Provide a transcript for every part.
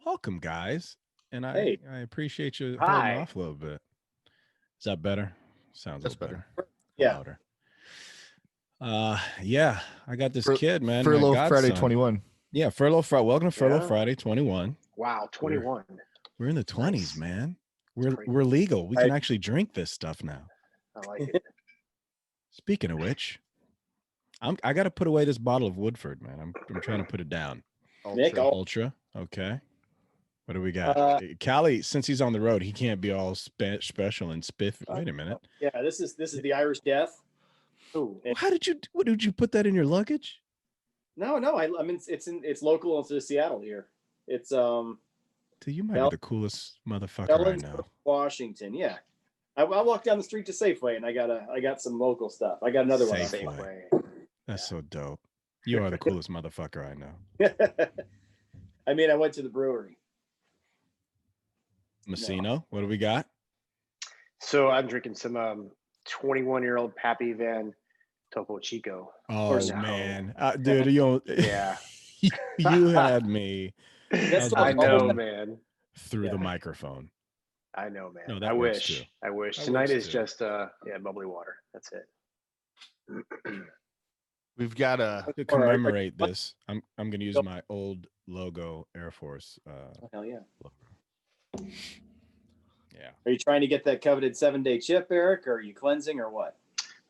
Welcome, guys. And Hey, I appreciate you holding Hi. off a little bit. Is that better? Sounds a That's little better. better. yeah. Louder. Yeah, I got this Fur- kid, man, my Furlough Friday godson. 21. Yeah, Furlough Friday. Welcome to Furlough Yeah. Friday 21. Wow, We're 21. we're in the 20s, Nice. man. That's We're crazy. legal. We Right. can actually drink this stuff now. I like it. Speaking of which, I got to put away this bottle of Woodford, man. I'm trying to put it down. Nick, Ultra. Ultra. Okay. What do we got? Uh, Callie, since he's on the road, he can't be all special and spiff. Wait a minute. yeah, this is the Irish Death. Ooh. What did you put that in your luggage? No, I mean it's local to Seattle here. It's Dude, you might Bell- be the coolest motherfucker I know. Ellensburg, Washington. Yeah, I walked down the street to Safeway and I got some local stuff. I got another Safeway. Safeway. That's so dope. You are the coolest motherfucker I know. one. I mean, I went to the brewery. Messino, what do we got? So I'm drinking some 21-year-old Pappy Van Topo Chico. Oh no. man, dude, you Yeah. you had me. That's was what I about to know, do that man. through Yeah. the microphone. I know, man. No, that I works wish. too. I wish. That Tonight works is too. just bubbly water. That's it. We've got To commemorate this, I'm gonna use my old logo Air Force. Oh, hell yeah! Logo. Yeah. Are you trying to get that coveted 7-day chip, Eric, or are you cleansing or what?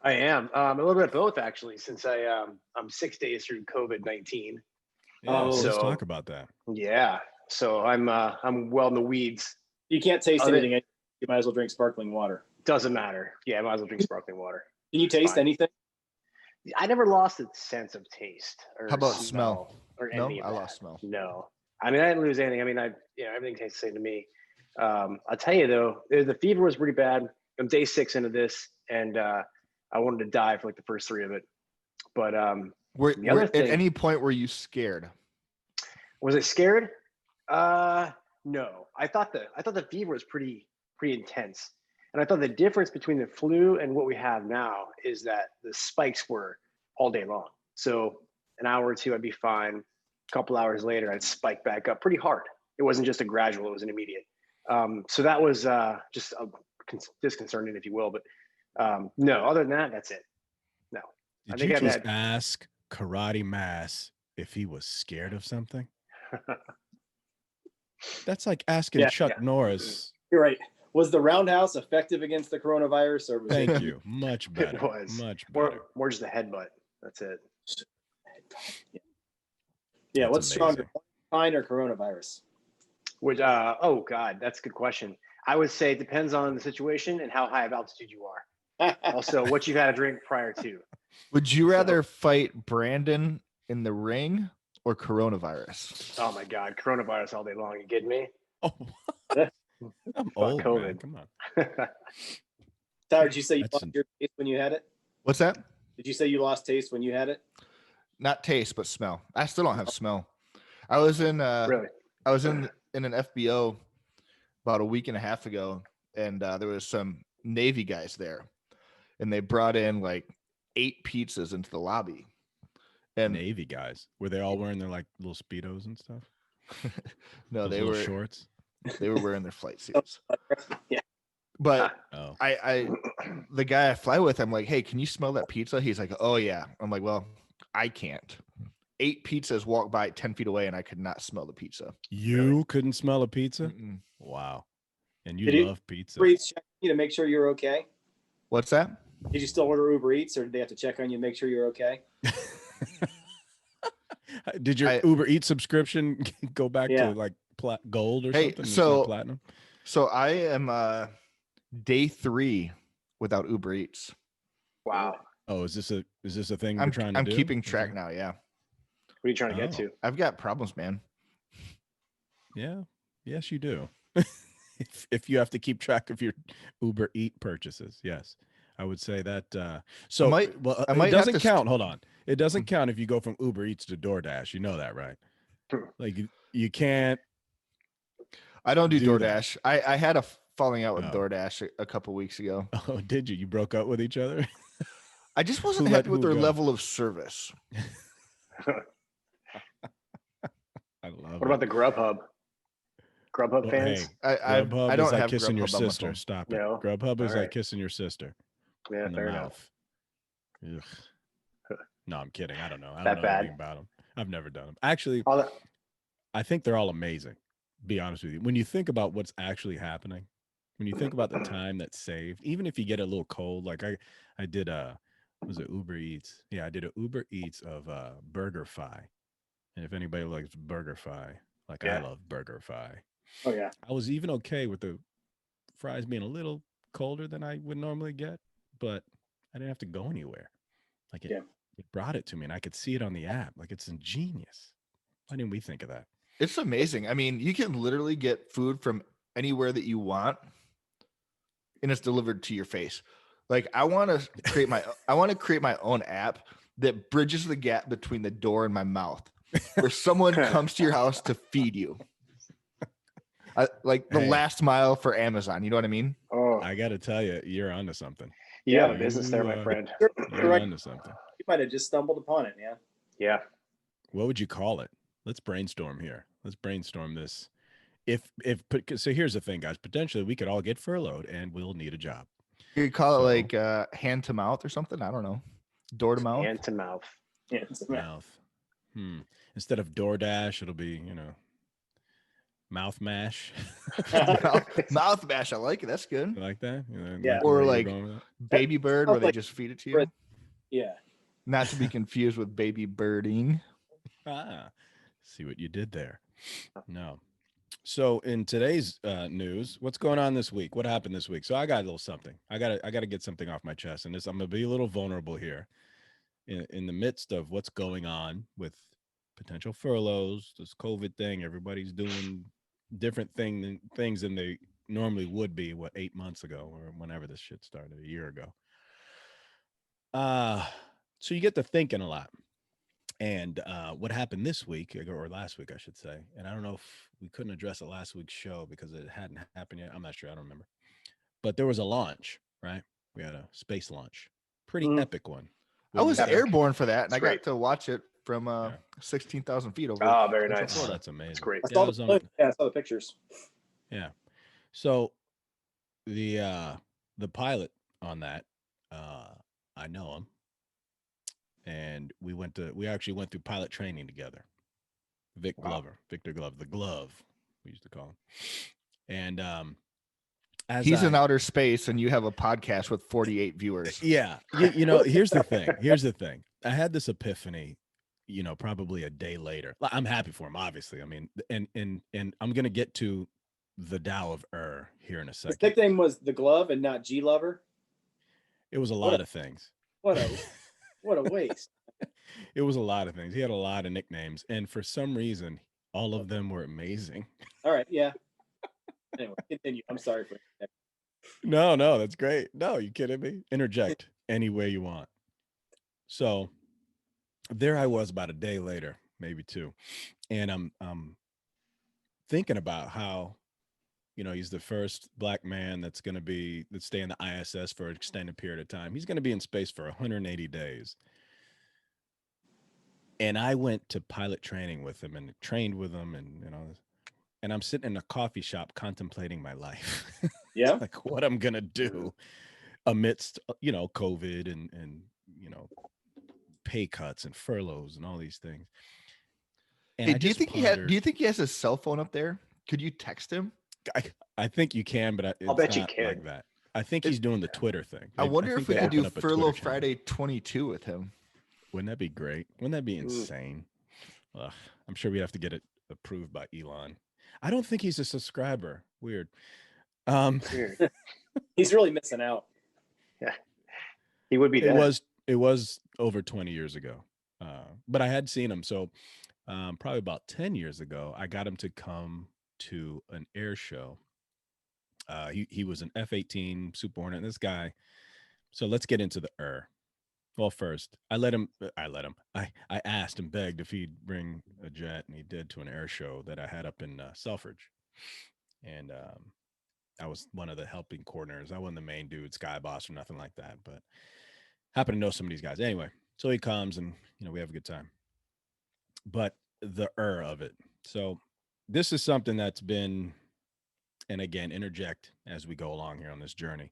I am. A little bit of both actually, since I'm 6 days through COVID-19. Yeah, so let's so- talk about that. Yeah. So I'm well in the weeds. You can't taste Other- anything. You might as well drink sparkling water. Doesn't matter. Yeah, I might as well drink sparkling water. Can you taste fine. anything? I never lost a sense of taste or How about smell? or No, any of I that. lost smell. No, I mean I didn't lose anything. I mean everything tastes the same to me. I'll tell you though, the fever was pretty bad. I'm day 6 into this, and I wanted to die for like the first 3 of it. But Were The other at thing- any point were you scared? was I scared? No. I thought the fever was pretty intense. And I thought the difference between the flu and what we have now is that the spikes were all day long. So an hour or two, I'd be fine. A couple hours later, I'd spike back up pretty hard. It wasn't just a gradual; it was an immediate. So that was just disconcerting, if you will. But no, other than that, that's it. No, I Did think you I've just had- ask Karate Mass if he was scared of something? That's like asking Yeah, Chuck Norris. You're right. Was the roundhouse effective against the coronavirus, or was Thank it? you. Much better. was. Much better. more just a headbutt. That's it. Yeah. That's What's stronger, amazing. pine or coronavirus? Which oh God, that's a good question. I would say it depends on the situation and how high of altitude you are. Also, what you've had a drink prior to. Would you rather fight Brandon in the ring or coronavirus? Oh my God, coronavirus all day long. You kidding me? Oh, I'm old, man. COVID. Come on. Tyler, did you say you That's lost your taste when you had it? What's that? Did you say you lost taste when you had it? Not taste, but smell. I still don't have smell. I was in Really? I was in an FBO about a week and a half ago, and there was some Navy guys there, and they brought in like 8 pizzas into the lobby. And Navy guys. Were they all wearing their like little Speedos and stuff? no, Those they little were shorts. they were wearing their flight suits. Yeah. But Oh. I the guy I fly with, I'm like, hey, can you smell that pizza? He's like, oh yeah. I'm like, well, I can't. 8 pizzas walked by 10 feet away, and I could not smell the pizza. You couldn't smell a pizza? Mm-mm. Wow. And you Did he- love pizza. Uber Eats check you to make sure you're okay. What's that? Did you still order Uber Eats, or did they have to check on you to make sure you're okay? Did your Uber Eats subscription go back Yeah. to like gold or Hey, something? It's not so- platinum. So I am day 3 without Uber Eats. Wow. Oh, is this a thing we're I'm trying to do? keeping Is track it- now. Yeah, What are you trying to get Oh. to? I've got problems, man. Yeah. Yes, you do. if you have to keep track of your Uber Eat purchases, yes, I would say that. So, might- well, I might it have doesn't to count. Hold on, it doesn't count if you go from Uber Eats to DoorDash. You know that, right? Like you can't. I don't do Do that. DoorDash. I had a falling out with Oh. DoorDash a couple weeks ago. Oh, did you? You broke up with each other? I just wasn't Who let happy with who their go? level of service. I love. What about the Grubhub? Grubhub Well, fans. hey, I Grubhub is don't like have kissing your Grubhub on my sister. phone. Stop it. No? Grubhub is All like right. kissing your sister Yeah, in the fair enough. mouth. Ugh. No, I'm kidding. I don't know. I don't That know bad? anything about them. I've never done them. Actually, All that, I think they're all amazing. Be honest with you. When you think about what's actually happening, when you think about the time that's saved, even if you get a little cold, like I did was it Uber Eats? Yeah, I did a Uber Eats of BurgerFi. And if anybody likes BurgerFi, like I Yeah. love BurgerFi. Oh yeah. I was even okay with the fries being a little colder than I would normally get, but I didn't have to go anywhere. Like Yeah. it brought it to me and I could see it on the app. Like it's ingenious. Why didn't we think of that? It's amazing. I mean, you can literally get food from anywhere that you want, and it's delivered to your face. Like I want to create my own app that bridges the gap between the door and my mouth, where someone comes to your house to feed you. Like the Hey. last mile for Amazon. You know what I mean? oh, I got to tell you, you're onto something. you have a Yeah. business there, my You, friend. You're Correct. onto something. You might have just stumbled upon it, man. Yeah. What would you call it? Let's brainstorm here. Let's brainstorm this. So here's the thing, guys. Potentially, we could all get furloughed, and we'll need a job. You could call So- it like hand to mouth or something. I don't know. Door to mouth. Hand to mouth. Yeah. It's Mouth. Instead of DoorDash, it'll be mouth mash. Mouth mash. I like it. That's good. You like that? Yeah. Or where you're like- going with that? Baby bird, where they like just feed it to you. bread. Yeah. Not to be confused with baby birding. See what you did there. No. So in today's news, what's going on this week? What happened this week? So I got a little something. I got to get something off my chest, and I'm gonna be a little vulnerable here, in the midst of what's going on with potential furloughs, this COVID thing. Everybody's doing different things than they normally would be. 8 months ago, or whenever this shit started, a year ago. So you get to thinking a lot. And what happened this week, or last week, I should say, and I don't know if we couldn't address it last week's show because it hadn't happened yet. I'm not sure. I don't remember. But there was a launch, right? We had a space launch. Pretty epic one. I was Wouldn't you say? airborne for that, and That's I great. got to watch it from Yeah. 16,000 feet over. Oh, very Central nice. Oh, Florida. that's amazing. That's great. I Yeah, saw it was I saw the pictures. Yeah. So the pilot on that, I know him. And we actually went through pilot training together. Victor Glover, the glove, we used to call him. And as He's in outer space, and you have a podcast with 48 viewers. Yeah. Here's the thing. I had this epiphany, probably a day later. I'm happy for him, obviously. I mean, and I'm gonna get to the Tao of Er here in a His second. nickname was the Glove and not G Lover. It was a lot of things. What a waste. It was a lot of things. He had a lot of nicknames, and for some reason, all of them were amazing. All right, yeah. Anyway, continue. I'm sorry for that. No, that's great. No, you kidding me? Interject any way you want. So there I was about a day later, maybe two, and I'm thinking about how, he's the first black man that's stay in the ISS for an extended period of time. He's going to be in space for 180 days. And I went to pilot training with him and trained with him, and I'm sitting in a coffee shop contemplating my life. Yeah. Like what I'm gonna do amidst COVID and pay cuts and furloughs and all these things. And Hey, I do you just think pondered, do you think he has a cell phone up there? Could you text him? I think you can, but it's bet you not can. like that. I think he's doing the Twitter thing. I wonder think if we they could do open up a Twitter Furlough channel. Friday 22 with him. Wouldn't that be great? Wouldn't that be Mm. insane? Ugh, I'm sure we'd have to get it approved by Elon. I don't think he's a subscriber. Weird. Weird. He's really missing out. He would be it dead. was over 20 years ago. But I had seen him. So probably about 10 years ago, I got him to come to an air show. He was an F-18 Super Hornet. This guy. So let's get into the Well, first, I asked and begged if he'd bring a jet, and he did, to an air show that I had up in Selfridge. And I was one of the helping coordinators. I wasn't the main dude, sky boss, or nothing like that, but happen to know some of these guys. Anyway, so he comes, and we have a good time. But the of it. So this is something that's been and again, interject as we go along here on this journey.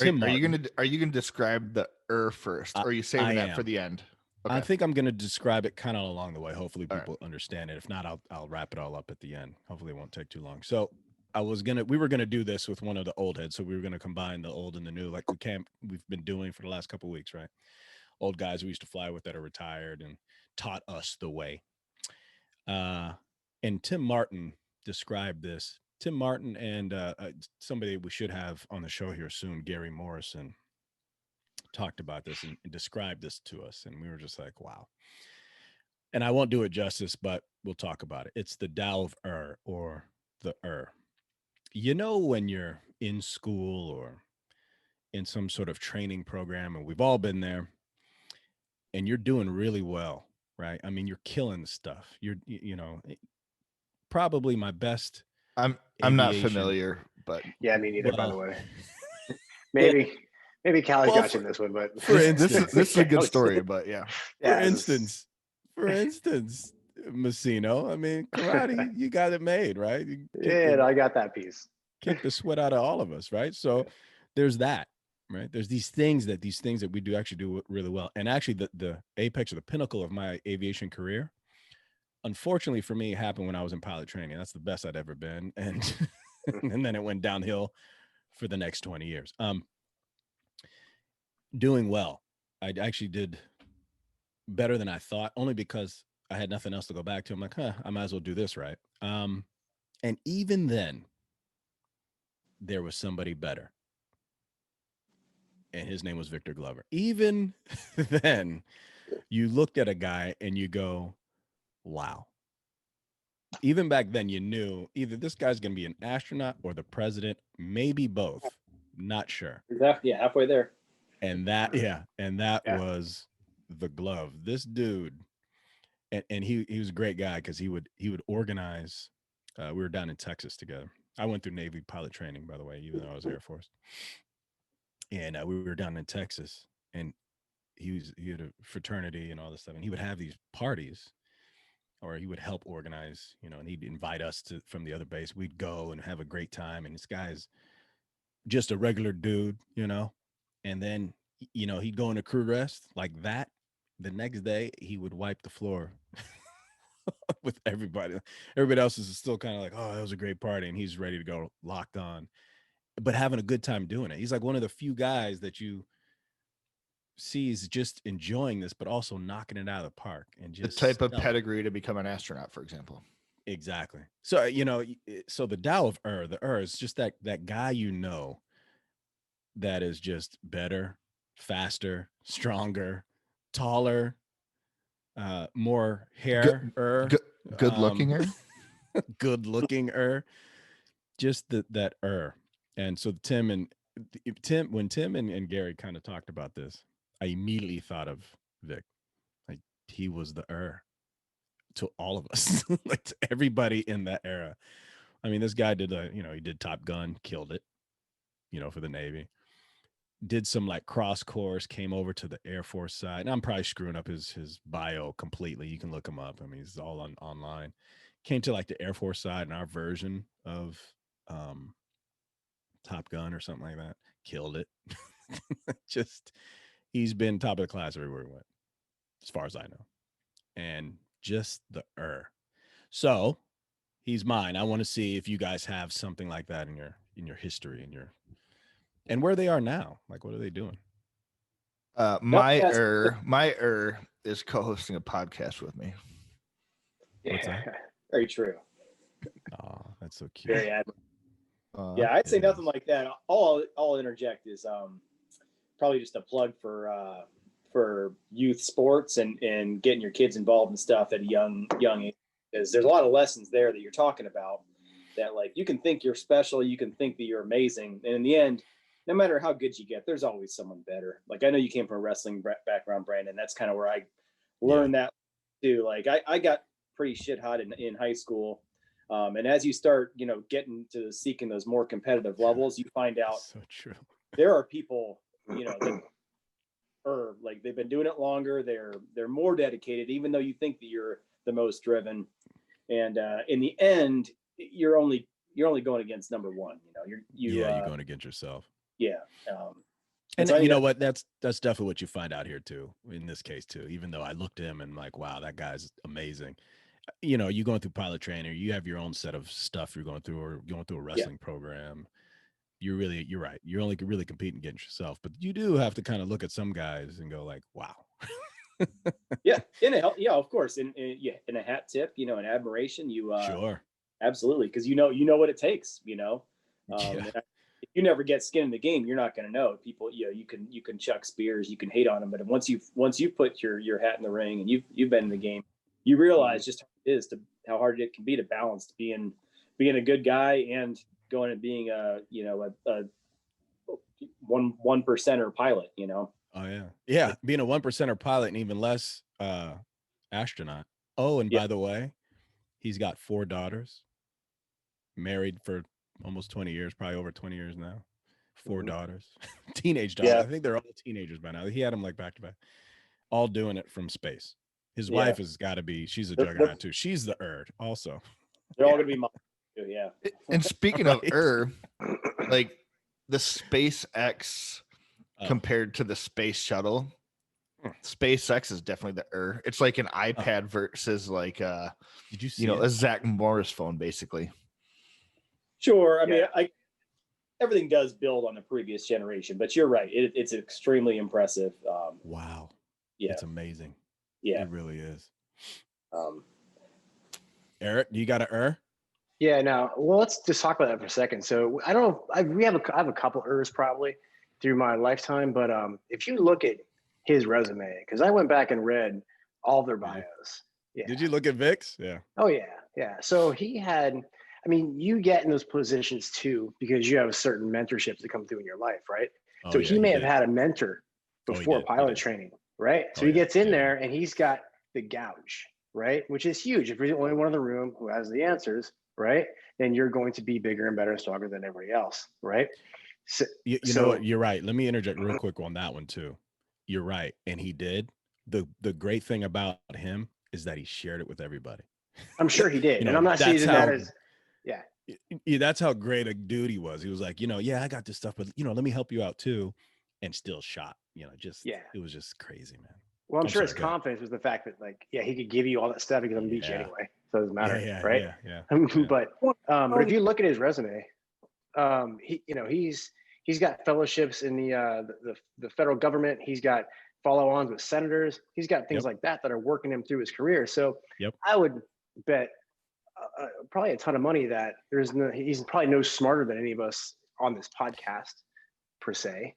Are, Tim are you Martin. gonna describe the first, I, or are you I saving that for am. the end? I Okay. think I'm going to describe it kind of along the way. Hopefully, All right. people understand it. If not, I'll wrap it all up at the end. Hopefully, it won't take too long. So, we were gonna do this with one of the old heads. So we were gonna combine the old and the new, like we've been doing for the last couple of weeks, right? Old guys we used to fly with that are retired and taught us the way. Uh, and Tim Martin described this. Tim Martin and somebody we should have on the show here soon, Gary Morrison, talked about this and described this to us, and we were just like, wow. And I won't do it justice, but we'll talk about it. It's the Tao of Er, or the Er. You know, when you're in school or in some sort of training program, and we've all been there, and you're doing really well, right? I mean, you're killing stuff. Probably my best I'm not aviation. familiar, but Yeah, me neither. By the Well, way, yeah. maybe Callie Well, got you in this one, but for this instance, this is a good Callie's- story. But yeah, for yeah, instance, for instance, Messino. I mean, karate, you got it made, right? You yeah, I got that piece. kick the sweat out of all of us, right? So there's that, right? There's these things that we do actually do really well. And actually the apex or the pinnacle of my aviation career, unfortunately for me, happened when I was in pilot training. That's the best I'd ever been. And and then it went downhill for the next 20 years. Doing well. I actually did better than I thought, only because I had nothing else to go back to. I'm like, I might as well do this, right? And even then, there was somebody better. And his name was Victor Glover. Even then, you looked at a guy and you go, wow. Even back then, you knew either this guy's going to be an astronaut or the president, maybe both. Not sure. Yeah, halfway there. And that Yeah. was the glove. This dude, and he was a great guy because he would organize. We were down in Texas together. I went through Navy pilot training, by the way, even though I was Air Force. And we were down in Texas, and he had a fraternity and all this stuff, and he would have these parties, or he would help organize, and he'd invite us from the other base. We'd go and have a great time, and this guy's just a regular dude, and then he'd go into crew rest like that. The next day he would wipe the floor with everybody. Everybody else is still kind of like, oh, that was a great party, and he's ready to go, locked on, but having a good time doing it. He's like one of the few guys that you see is just enjoying this, but also knocking it out of the park, and the just type of stellar. pedigree to become an astronaut, for example. Exactly. So so the Tao of Er, the Er is just that guy that is just better, faster, stronger, taller, more hair, Good looking. good looking, just that And so when Tim and Gary kind of talked about this, I immediately thought of Vic. Like, he was the to all of us, like to everybody in that era. I mean, this guy did he did Top Gun, killed it, for the Navy. Did some like cross course, came over to the Air Force side. And I'm probably screwing up his bio completely. You can look him up. I mean, he's all online. Came to like the Air Force side, and our version of Top Gun or something like that. Killed it. Just, he's been top of the class everywhere we went, as far as I know. And just the So he's mine. I want to see if you guys have something like that in your history and where they are now. Like, what are they doing? My is co-hosting a podcast with me. What's that? Very true. Oh, that's so cute. Very admirable. Yeah, I'd say nothing like that. All I'll interject is probably just a plug for youth sports and getting your kids involved in stuff at a young age, because there's a lot of lessons there that you're talking about that, like, you can think you're special, you can think that you're amazing, and in the end, no matter how good you get, there's always someone better. Like, I know you came from a wrestling background, Brandon. That's kind of where I learned that too. Like, I got pretty shit hot in high school. And as you start, getting to seeking those more competitive levels, you find out so true. there are people, that are like, they've been doing it longer. They're more dedicated, even though you think that you're the most driven. And in the end, you're only you're only going against number one. You're going against yourself. Yeah. And so you know what? That's definitely what you find out here too. In this case too, even though I looked at him and like, wow, that guy's amazing. You going through pilot training, you have your own set of stuff you're going through, or going through a wrestling program. You're right. You're only really competing against yourself, but you do have to kind of look at some guys and go like, wow. Yeah, of course. In a hat tip, an admiration. Sure. Absolutely, because you know what it takes. If you never get skin in the game, you're not going to know. People, you can chuck spears, you can hate on them, but once you put your hat in the ring and you've been in the game, you realize just how hard it can be to balance being a good guy and going and being a 1%er pilot. Oh yeah, being a 1%er pilot and even less astronaut. Oh, and by the way, he's got 4 daughters, married for almost 20 years, probably over 20 years now. 4 daughters, teenage daughters. I think they're all teenagers by now. He had them like back to back, all doing it from space. His wife has got to be, she's a juggernaut too. She's the Erd also. They're all going to be moms too, yeah. And speaking of Er, like the SpaceX compared to the space shuttle, SpaceX is definitely the Er. It's like an iPad versus like did you see a Zach Morris phone basically. Sure. I mean, everything does build on the previous generation, but you're right. It's extremely impressive. Wow. Yeah. It's amazing. Yeah. It really is. Eric, do you got an Er? Yeah, no. Well, let's just talk about that for a second. So I don't know. I have a couple Ers probably through my lifetime, but if you look at his resume, because I went back and read all their bios. Yeah. Did you look at Vic's? Yeah. Oh yeah, yeah. So he had. I mean, you get in those positions too because you have certain mentorships that come through in your life, right? So he may have had a mentor before pilot training, right? So he gets in there and he's got the gouge, right? Which is huge. If you're the only one in the room who has the answers, right? Then you're going to be bigger and better and stronger than everybody else, right? So, you know what? You're right. Let me interject real quick on that one too. You're right. And he did. The great thing about him is that he shared it with everybody. I'm sure he did. And I'm not saying that as that's how great a dude he was. He was like, I got this stuff, but let me help you out too, and still shot. It was just crazy, man. Well, I'm sure his confidence was the fact that he could give you all that stuff because I'm beat you anyway, so it doesn't matter, right? Yeah. But if you look at his resume, he's got fellowships in the federal government. He's got follow-ons with senators. He's got things like that are working him through his career. So I would bet probably a ton of money that he's probably no smarter than any of us on this podcast per se,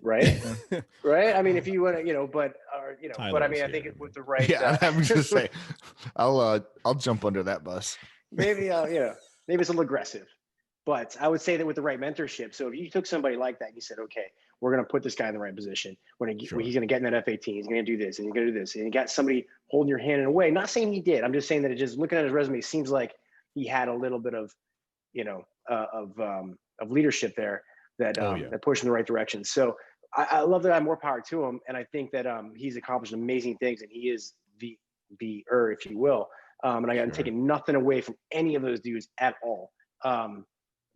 right? Right. I mean, if you want to, but I mean, I think with the right. Yeah, I was just say, I'll jump under that bus. Maybe maybe it's a little aggressive, but I would say that with the right mentorship. So if you took somebody like that and you said, okay, we're going to put this guy in the right position. He's going to get in that F-18. He's going to do this and he's going to do this. And you got somebody holding your hand in a way. Not saying he did. I'm just saying that it just looking at his resume seems like he had a little bit of, of leadership there that pushed in the right direction. So I love that. I have more power to him, and I think that he's accomplished amazing things, and he is the if you will. And I got taken nothing away from any of those dudes at all.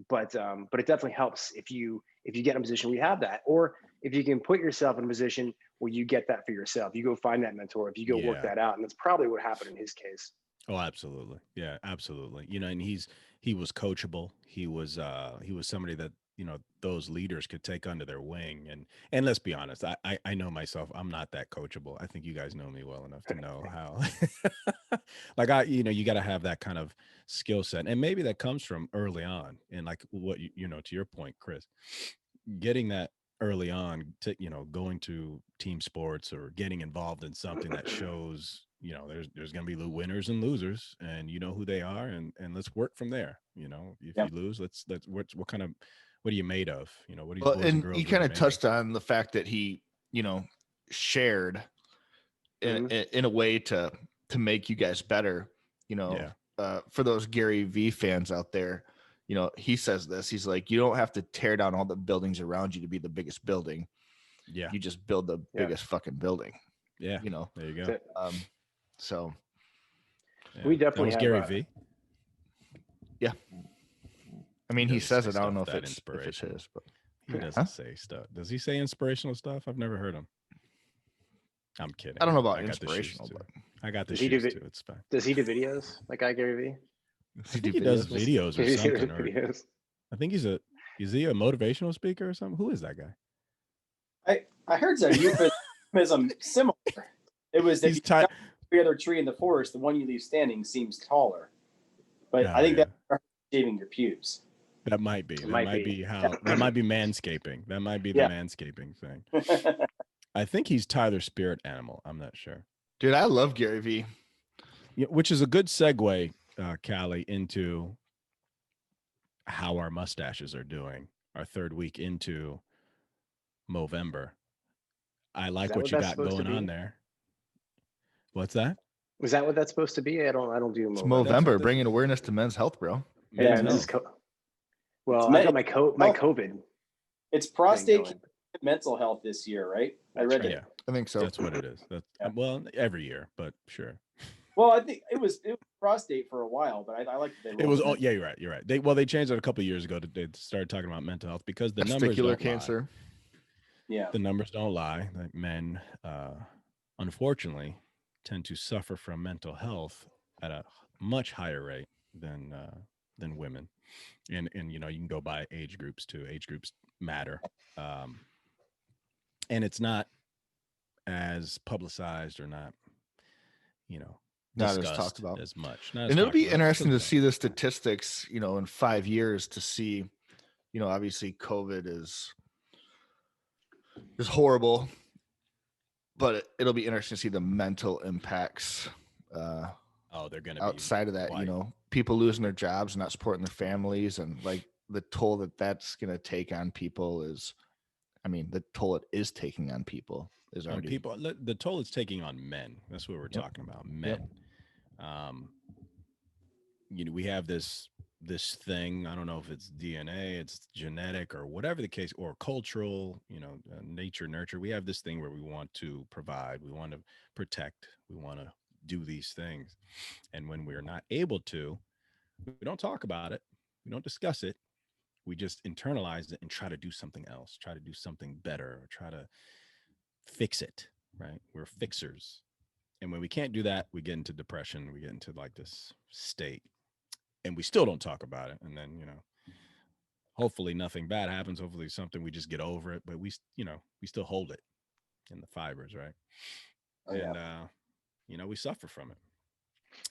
But it definitely helps if you get in a position where you have that, or if you can put yourself in a position where you get that for yourself. You go find that mentor, if you go work that out, and that's probably what happened in his case. Oh, absolutely. Yeah, absolutely. And he was coachable. He was somebody that, those leaders could take under their wing. And let's be honest, I know myself, I'm not that coachable. I think you guys know me well enough to know how you got to have that kind of skill set. And maybe that comes from early on. And like what, to your point, Chris, getting that early on to, going to team sports or getting involved in something that shows, there's going to be winners and losers, and you know who they are, and let's work from there. If you lose, let's what are you made of? What are you boys and girls? You kind of touched on the fact that he, shared in a way to make you guys better. For those Gary V fans out there, he says this. He's like, you don't have to tear down all the buildings around you to be the biggest building. Yeah, you just build the biggest fucking building. Yeah, there you go. So we definitely have Gary V. Yeah. mean, he doesn't says say it. I don't stuff know if that it's inspirational. his, but He doesn't say stuff. Does he say inspirational stuff? I've never heard him. I'm kidding. I don't know about I got the shoes inspirational, too. but I got the Does he do shoes too. It's fine. Does he do videos like I Gary V? does I he think do he does videos? videos or Does he do something. Or videos? I think is he a motivational speaker or something? Who is that guy? I heard a euphemism similar. It was that He's if you cut every other tree in the forest, the one you leave standing seems taller. But I think that's shaving your pubes. That might be. That might be manscaping. That might be the manscaping thing. I think he's Tyler's spirit animal. I'm not sure. Dude, I love Gary V. Yeah, which is a good segue, Callie, into how our mustaches are doing. Our third week into Movember. I like what you got going on there. What's that? Was that what that's supposed to be? I don't do It's Movember, bringing awareness to men's health, bro. Yeah, this is well, I got my COVID. It's prostate mental health this year, right? I read that. Yeah, I think so. That's what it is. That's well, every year, but sure. Well, I think it was prostate for a while, but I like that. It was yeah, you're right. You're right. They changed it a couple of years ago. They started talking about mental health because the numbers don't cancer. Lie. Yeah, the numbers don't lie. Like men, unfortunately, tend to suffer from mental health at a much higher rate than women, and you know you can go by age groups too. Age groups matter, and it's not as publicized or not, you know, not as talked about as much. And it'll be interesting to see the statistics, you know, in 5 years to see, you know, obviously COVID is horrible, but it'll be interesting to see the mental impacts. They're going to be outside of that, you know, people losing their jobs, not supporting their families, and like the toll that's going to take on people is, I mean, the toll it is taking on people is already people. The toll it's taking on men. That's what we're talking about, men. You know, we have this thing. I don't know if it's DNA, it's genetic, or whatever the case, or cultural. You know, nature, nurture. We have this thing where we want to provide, we want to protect, we want to do these things, and when we're not able to, we don't talk about it, we don't discuss it. We just internalize it and try to do something else, try to do something better, or try to fix it, right? We're fixers. And when we can't do that, we get into depression. We get into like this state, and we still don't talk about it. And then, you know, hopefully nothing bad happens. Hopefully something, we just get over it, but we still hold it in the fibers, right? And, you know, we suffer from it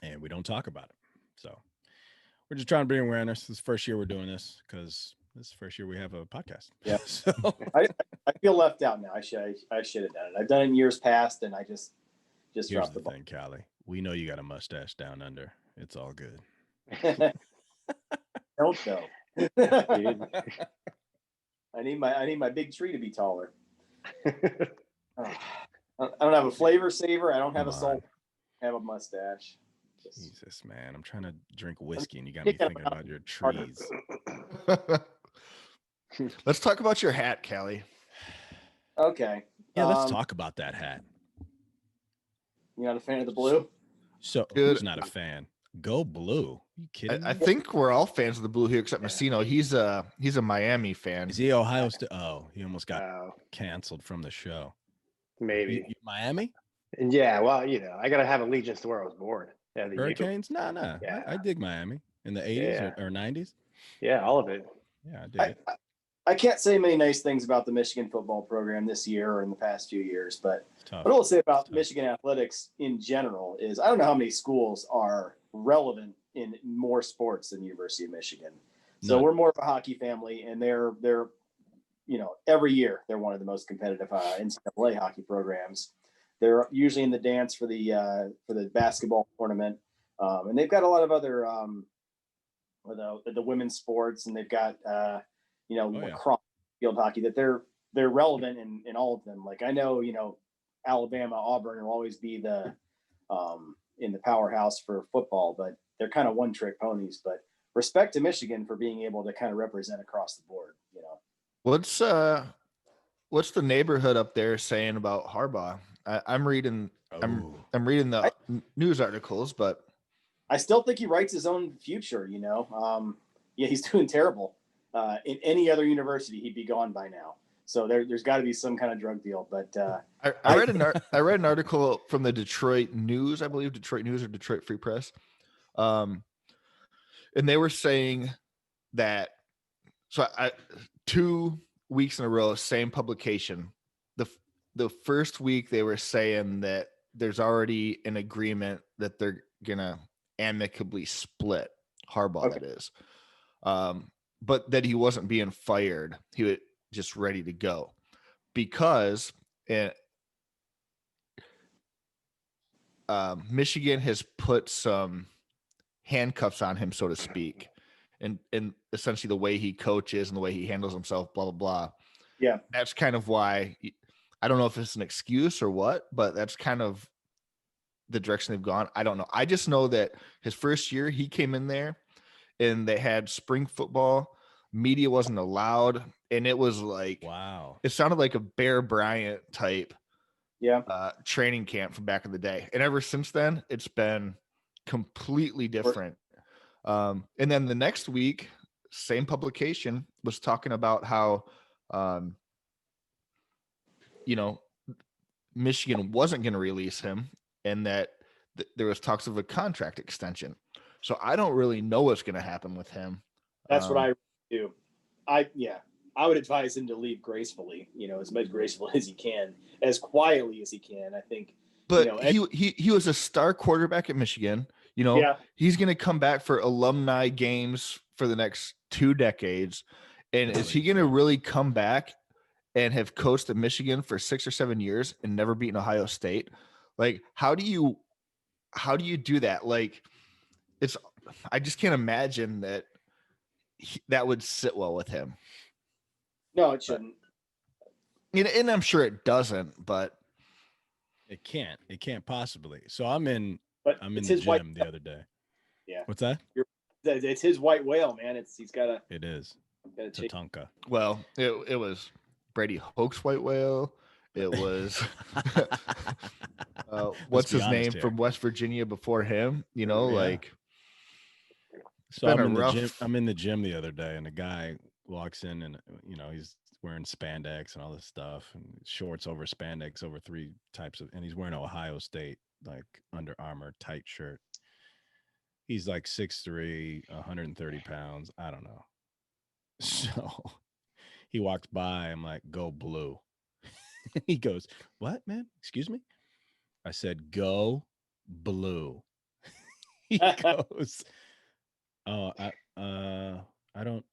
and we don't talk about it. So we're just trying to bring awareness. This is the first year we're doing this because this is the first year we have a podcast. Yeah. So I feel left out now. I should have done it. I've done it in years past, and I just here's dropped the the ball. thing, Callie. We know you got a mustache down under. It's all good. Don't though. I need my big tree to be taller. I don't have a flavor saver. I don't have a salt. I have a mustache. Jesus, man. I'm trying to drink whiskey and you got me thinking about your trees. Let's talk about your hat, Callie. Okay. Yeah, let's talk about that hat. You're not a fan of the blue? So who's not a fan? Go blue. Are you kidding me? I think we're all fans of the blue here except Messino. He's a Miami fan. Is he Ohio State? Oh, he almost got canceled from the show. Maybe. You Miami? And yeah, well, you know, I gotta have allegiance to where I was born. Yeah, Hurricanes? No. Yeah. I dig Miami in the 80s or 90s. Yeah, all of it. Yeah, I dig it. I can't say many nice things about the Michigan football program this year or in the past few years, but what I'll say about Michigan athletics in general is I don't know how many schools are relevant in more sports than the University of Michigan. So we're more of a hockey family, and they're you know, every year they're one of the most competitive NCAA hockey programs. They're usually in the dance for the basketball tournament, and they've got a lot of other the women's sports, and they've got lacrosse, field hockey, that they're relevant in all of them. Like I know, you know, Alabama, Auburn will always be the in the powerhouse for football, but they're kind of one-trick ponies. But respect to Michigan for being able to kind of represent across the board. You know, what's the neighborhood up there saying about Harbaugh? I'm reading the news articles, but I still think he writes his own future. You know, Yeah, he's doing terrible. In any other university, he'd be gone by now. So there's got to be some kind of drug deal. But I read an article from the Detroit News, I believe Detroit News or Detroit Free Press, and they were saying that. So 2 weeks in a row, same publication. The first week they were saying that there's already an agreement that they're gonna amicably split. Harbaugh, Okay. that is, but that he wasn't being fired. He was just ready to go because Michigan has put some handcuffs on him, so to speak, and essentially the way he coaches and the way he handles himself, blah, blah, blah. Yeah. That's kind of why, I don't know if it's an excuse or what, but that's kind of the direction they've gone. I don't know. I just know that his first year he came in there and they had spring football. Media wasn't allowed. And it was like, wow, it sounded like a Bear Bryant type training camp from back in the day. And ever since then, it's been completely different. And then the next week, same publication was talking about how, Michigan wasn't going to release him and that there was talks of a contract extension. So I don't really know what's going to happen with him. That's what I do. I would advise him to leave gracefully, as much graceful as he can, as quietly as he can. I think. But he was a star quarterback at Michigan. He's going to come back for alumni games for the next 2 decades. And is he going to really come back and have coached at Michigan for 6 or 7 years and never beaten Ohio State? Like, how do you do that? Like, I just can't imagine that that would sit well with him. No, it shouldn't. And I'm sure it doesn't, but it can't possibly. So I'm in the gym the other day. Yeah. What's that? It's his white whale, man. He's got a. It is. Tatanka. Well, it was Brady Hoke's white whale. It was what's his name here from West Virginia before him? Like. So I'm in the gym the other day, and a guy walks in, and he's wearing spandex and all this stuff, and shorts over spandex over 3 types of, and he's wearing Ohio State like Under Armour tight shirt. He's like 6'3", 130 pounds. I don't know. So he walks by. I'm like, "Go blue." He goes, "What, man? Excuse me?" I said, "Go blue." He goes, "Oh, I don't."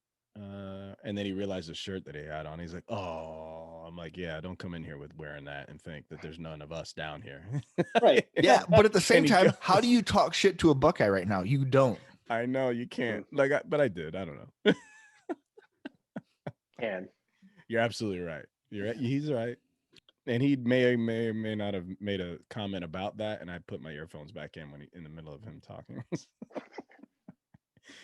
And then he realized the shirt that he had on. He's like, "Oh," I'm like, "Yeah, don't come in here with wearing that and think that there's none of us down here." Right. Yeah, but at the same time, how do you talk shit to a Buckeye right now? You don't. I know you can't. But I did. I don't know. Can. You're absolutely right. He's right. And he may not have made a comment about that, and I put my earphones back in in the middle of him talking.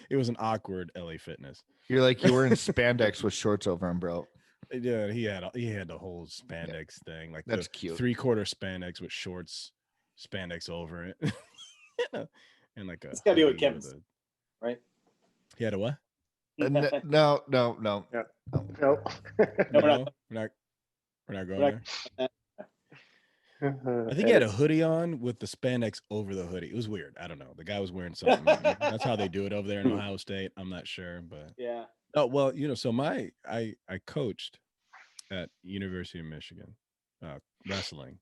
It was an awkward LA Fitness. You're like, you were in spandex with shorts over him, bro. Yeah, he had the whole spandex thing, like that's cute. 3/4 spandex with shorts, spandex over it, and like a. It's gotta be what Kevin's, right? He had a what? No. Yeah. No. We're not going there. I think he had a hoodie on with the spandex over the hoodie. It was weird. I don't know. The guy was wearing something. That's how they do it over there in Ohio State. I'm not sure, but yeah. Oh well, so I coached at University of Michigan wrestling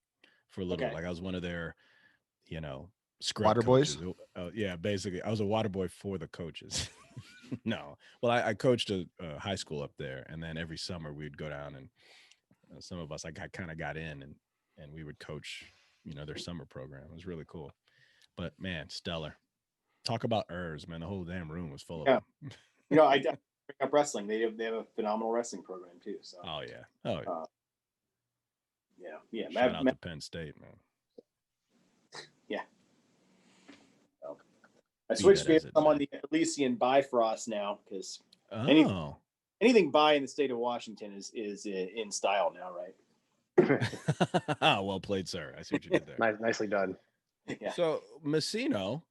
for a little. Okay. Like I was one of their, scrub water coaches. boys. Yeah, basically, I was a water boy for the coaches. No, well, I coached a high school up there, and then every summer we'd go down, and some of us I kind of got in, and we would coach, their summer program. It was really cool. But man, stellar. Talk about ERs, man. The whole damn room was full of them. I bring up wrestling. They have a phenomenal wrestling program too. So. Oh yeah. Yeah. Shout out to Penn State, man. Yeah. I switched to I'm on the Elysian Bifrost now because anything by in the state of Washington is in style now, right? Well played, sir. I see what you did there. Nicely done. Yeah. So Messino,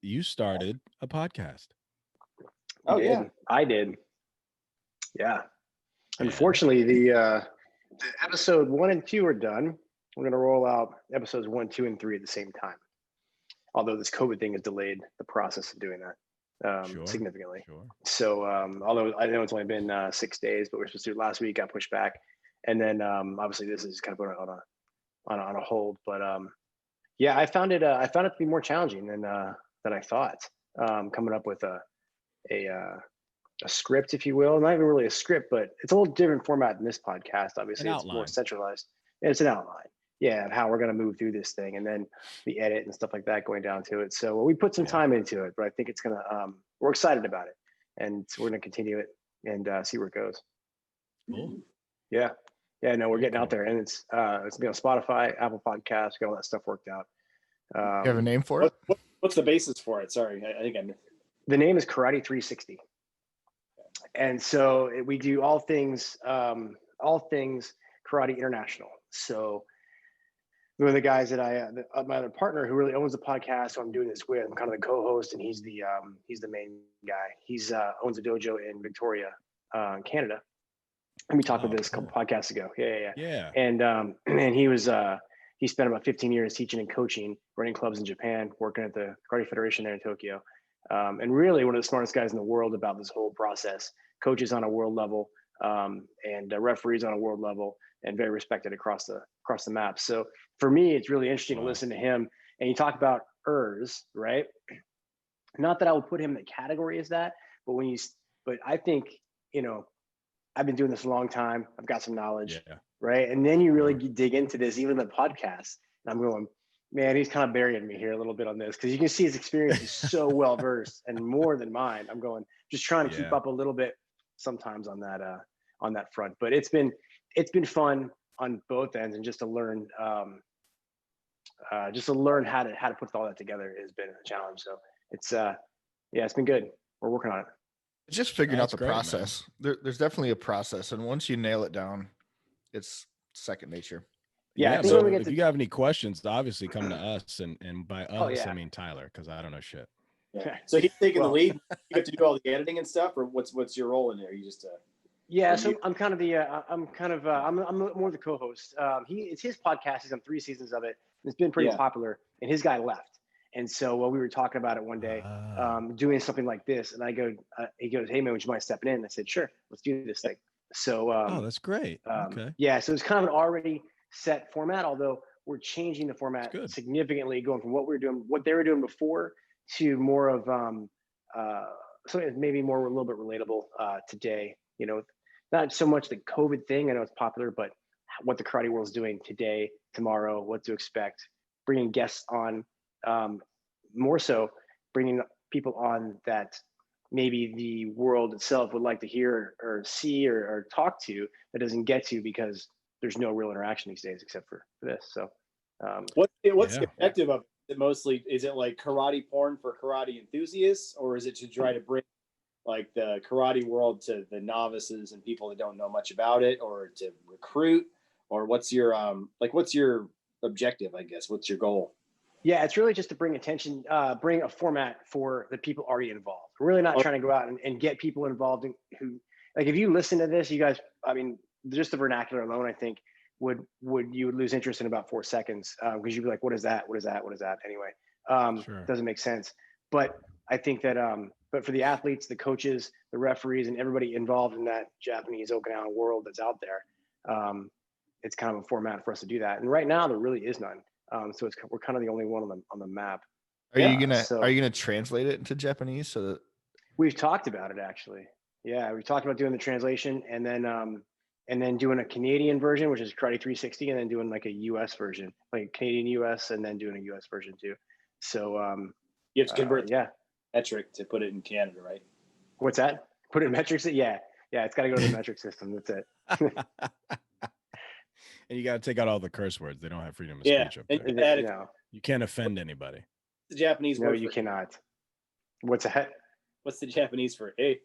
you started a podcast. Oh yeah, I did. Yeah. Unfortunately, the episode 1 and 2 are done. We're going to roll out episodes 1, 2, and 3 at the same time. Although this COVID thing has delayed the process of doing that significantly. Sure. So, although I know it's only been 6 days, but we were supposed to do it last week, got pushed back, and then obviously this is kind of put on a hold. But yeah, I found it to be more challenging than I thought. Coming up with a script, if you will, not even really a script, but it's a little different format than this podcast. Obviously, it's more centralized. It's an outline, of how we're going to move through this thing, and then the edit and stuff like that going down to it. So we put some time into it, but I think it's gonna. We're excited about it, and so we're going to continue it and see where it goes. Cool. Yeah. No, we're getting out there, and it's gonna be on Spotify, Apple Podcasts, got all that stuff worked out. You have a name for it? What's the basis for it? Sorry, I think I missed. The name is Karate 360. And so we do all things Karate International. So one of the guys that my other partner who really owns the podcast, who I'm doing this with, I'm kind of the co-host, and he's the main guy. He's owns a dojo in Victoria, Canada. And we talked about this a couple podcasts ago. Yeah. And he spent about 15 years teaching and coaching, running clubs in Japan, working at the Karate Federation there in Tokyo. And really one of the smartest guys in the world about this whole process, coaches on a world level, and referees on a world level, and very respected across the map. So for me, it's really interesting to listen to him. And you talk about ERs, right? Not that I would put him in the category as that, but I think, I've been doing this a long time. I've got some knowledge, right? And then you really dig into this, even the podcast. And I'm going, man, he's kind of burying me here a little bit on this, because you can see his experience is so well versed and more than mine. I'm going, just trying to keep up a little bit sometimes on that front. But it's been fun on both ends, and just to learn how to put all that together has been a challenge. So it's been good. We're working on it. Just figuring out the process. There's definitely a process, and once you nail it down, it's second nature. Yeah. So if you have any questions, obviously come to us, and by us I mean Tyler, because I don't know shit. Yeah. So he's taking the lead. You have to do all the editing and stuff, or what's your role in there? You just so I'm kind of I'm more the co-host. It's his podcast. He's on 3 seasons of it. It's been pretty popular, and his guy left. And so we were talking about it one day, doing something like this, and I go, he goes, "Hey man, would you mind stepping in?" And I said, "Sure, let's do this thing." So that's great. Okay. Yeah, so it's kind of an already set format, although we're changing the format significantly, going from what they were doing before, to more of something maybe more a little bit relatable today. Not so much the COVID thing. I know it's popular, but what the karate world's doing today, tomorrow, what to expect, bringing guests on. More so bringing people on that maybe the world itself would like to hear or see or talk to, that doesn't get to, because there's no real interaction these days except for this. So what's the objective of it mostly? Is it like karate porn for karate enthusiasts, or is it to try to bring like the karate world to the novices and people that don't know much about it, or to recruit, or what's your objective, I guess? What's your goal? Yeah, it's really just to bring attention, bring a format for the people already involved. We're really not trying to go out and get people involved who, like, if you listen to this, you guys, I mean, just the vernacular alone, I think you would lose interest in about 4 seconds, because you'd be like, what is that? What is that? What is that? Anyway, doesn't make sense. But I think that, but for the athletes, the coaches, the referees, and everybody involved in that Japanese Okinawan world that's out there, it's kind of a format for us to do that. And right now there really is none. So we're kind of the only one on the map. Are you gonna translate it into Japanese so that we've talked about it actually? Yeah, we talked about doing the translation, and then doing a Canadian version, which is Karate 360, and then doing like a US version, like Canadian US, and then doing a US version too. So you have to convert metric to put it in Canada, right? What's that? Put it in metrics? Yeah, it's got to go to the metric system. That's it. And you got to take out all the curse words. They don't have freedom of speech up there. You can't offend anybody. The Japanese word? No, you cannot. What's that? What's the Japanese for "a"?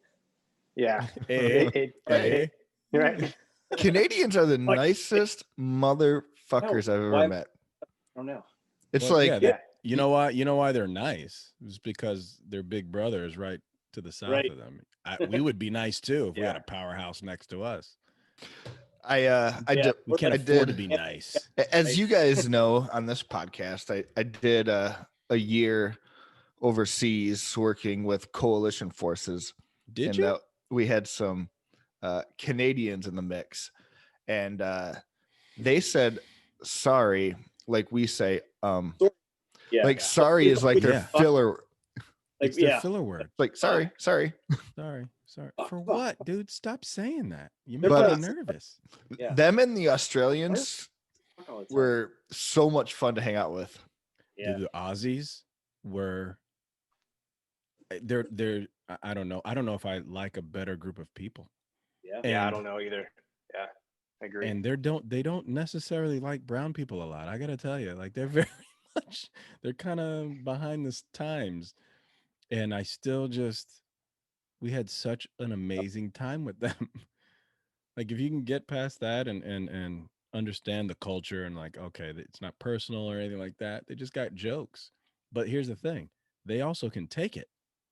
Yeah. Hey. Right. Canadians are the nicest motherfuckers I've ever met. I don't know. It's you know why they're nice? It's because their big brother is right to the south Right. of them. We would be nice too if we had Yeah. a powerhouse next to us. I We can't afford to be nice. As you guys know on this podcast, I did a year overseas working with coalition forces. Did and you? that we had some Canadians in the mix, and they said sorry like we say Yeah. like sorry is like their Yeah. filler, Like, It's their yeah. filler word. like sorry. Sorry. For what, dude? Stop saying that. You make But, me nervous. Yeah. Them and the Australians All the time. were so much fun to hang out with. Yeah. Dude, the Aussies were they're I don't know. I don't know if I like a better group of people. Yeah. Yeah, I And- don't know either. Yeah, I agree. And they don't necessarily like brown people a lot. I gotta tell you, like they're very much they're kind of behind the times. And I still just we had such an amazing time with them. Like if you can get past that and understand the culture and like, okay, it's not personal or anything like that. They just got jokes. But here's the thing. They also can take it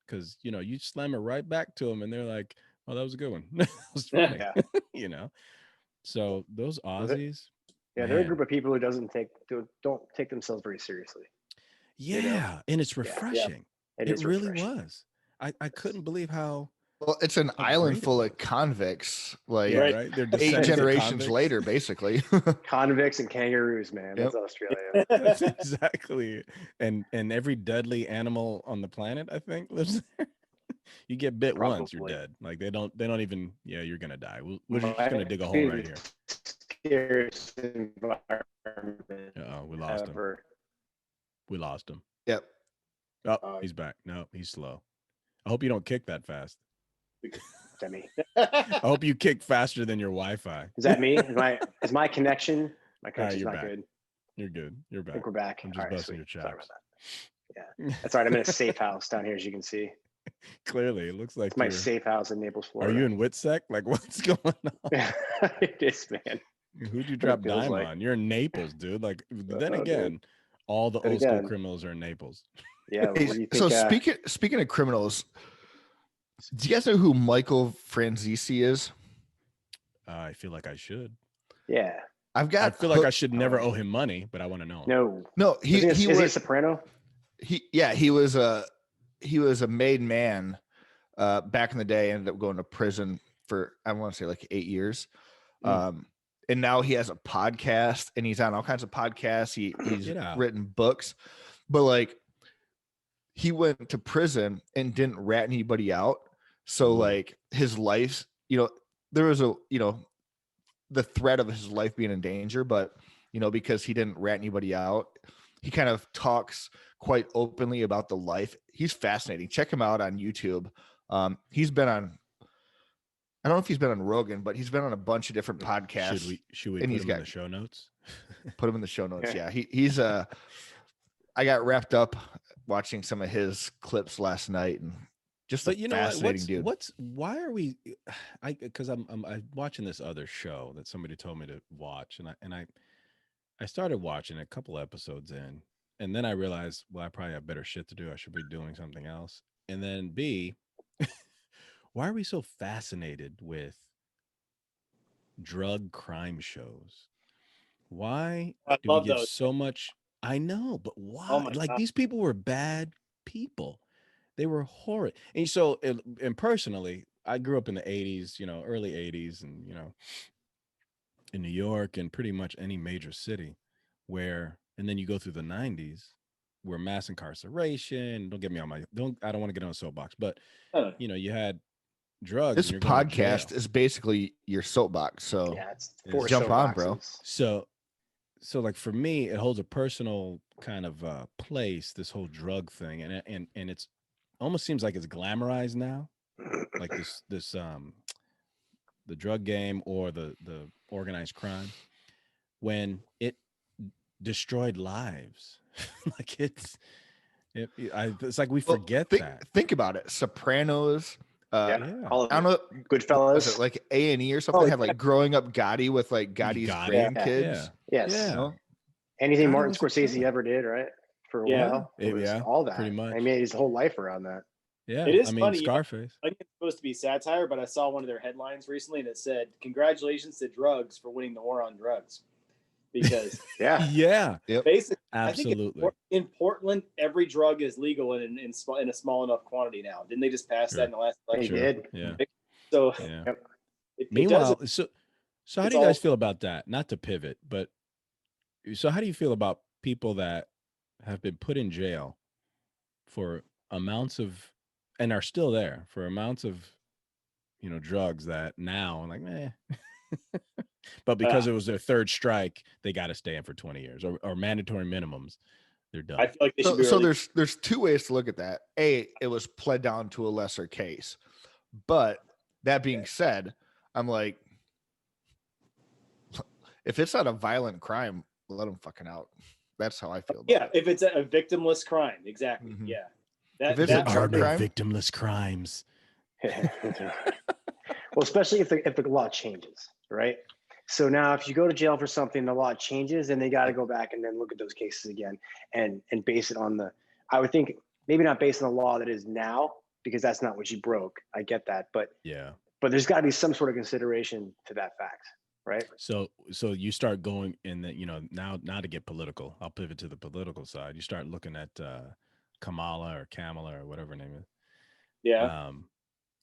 because, you slam it right back to them and they're like, oh, that was a good one. That was funny, Yeah. So those Was it? Aussies. Yeah, they're a man, group of people who don't take themselves very seriously. yeah. And it's refreshing. It It is really refreshing. was. I couldn't believe how. Well, it's an How island great it full was. of convicts, like Yeah, Right. right. They're 8 descendants of generations convicts. later, basically. Convicts and kangaroos, man. That's Australia. That's exactly. And every deadly animal on the planet, I think, lives there. You get bit once, you're Probably. dead. Like they don't even. Yeah, you're gonna die. We're just gonna dig a hole right here. Scariest environment We lost him. ever. We lost him. Yep. Oh, he's back. No, he's slow. I hope you don't kick that fast. Is that me? I hope you kick faster than your Wi-Fi. Is that me? Is my connection? My connection's you're not back. good. You're good. You're I back. think we're back. I'm just All right, busting sweet. your Sorry about chops. that. Yeah, that's all right. I'm in a safe house down here, as you can see. Clearly, it looks like It's my you're. safe house in Naples, Are Florida. you in Witsec? Like, what's going on? It is, man. Who'd you What drop it feels dime like. on? You're in Naples, dude. Like, then Oh, again, dude. all the Then old school again. criminals are in Naples. Yeah. What do you think? So speaking of criminals, do you guys know who Michael Franzese is? I feel like I should. Yeah. I've got. I feel like I should never owe him money, but I want to know him. No. he is he a was soprano? he was a made man back in the day. Ended up going to prison for I want to say like 8 years. And now he has a podcast and he's on all kinds of podcasts. He's written books, but like he went to prison and didn't rat anybody out. So like his life, there was the threat of his life being in danger, but because he didn't rat anybody out, he kind of talks quite openly about the life. He's fascinating. Check him out on YouTube. He's been on, I don't know if he's been on Rogan, but he's been on a bunch of different podcasts. Should we and put he's him in the show notes? Put him in the show notes. Yeah. He's I got wrapped up watching some of his clips last night and just a fascinating dude. Why are we because I'm watching this other show that somebody told me to watch and I started watching a couple episodes in and then I realized, well, I probably have better shit to do. I should be doing something else. And then B, why are we so fascinated with drug crime shows? Why do we give so much? I know, but why? Oh my like God. These people were bad people. They were horrid. And so, and personally, I grew up in the 80s, early 80s and, in New York and pretty much any major city and then you go through the 90s where mass incarceration, don't get me on I don't want to get on a soapbox, but you had drugs. This and you're going to podcast jail. is basically your soapbox. So Yeah, it's jump on, bro. So like for me, it holds a personal kind of place, this whole drug thing. And it's almost seems like it's glamorized now. Like this the drug game or the organized crime when it destroyed lives. Like it's like we forget that. Think about it. Sopranos. All of I don't know. Goodfellas. Was it like A&E or something? Had like Growing Up Gotti with like Gotti's grandkids. Yes. Yeah. Anything Gotti Martin was a Scorsese kid. ever did, right? For a Yeah. while. It was all that. pretty much. I made his whole life around that. Yeah, It is I mean funny. Scarface. I think it's supposed to be satire, but I saw one of their headlines recently, and it said, "Congratulations to drugs for winning the war on drugs." Because Yeah, basically, absolutely. I think in Portland, every drug is legal in a small enough quantity now. Didn't they just pass that in the last election? They did. Yeah. So Yeah. Meanwhile, so how do you guys feel about that? Not to pivot, but so how do you feel about people that have been put in jail for amounts of and are still there for amounts of drugs that now I'm like, but because it was their third strike, they got to stay in for 20 years or mandatory minimums. They're done. I feel like they should be. So there's two ways to look at that. A, it was pled down to a lesser case, but that being said, I'm like, if it's not a violent crime, let them fucking out. That's how I feel about it. If it's a victimless crime, exactly. Mm-hmm. Yeah. If it's a drug crime, victimless crimes. Well, especially if the law changes, right? So now if you go to jail for something, the law changes, then they got to go back and then look at those cases again and base it on I would think maybe not based on the law that is now, because that's not what you broke. I get that. But there's got to be some sort of consideration to that fact, right? So you start going in that, now to get political, I'll pivot to the political side. You start looking at Kamala or whatever her name is. Yeah.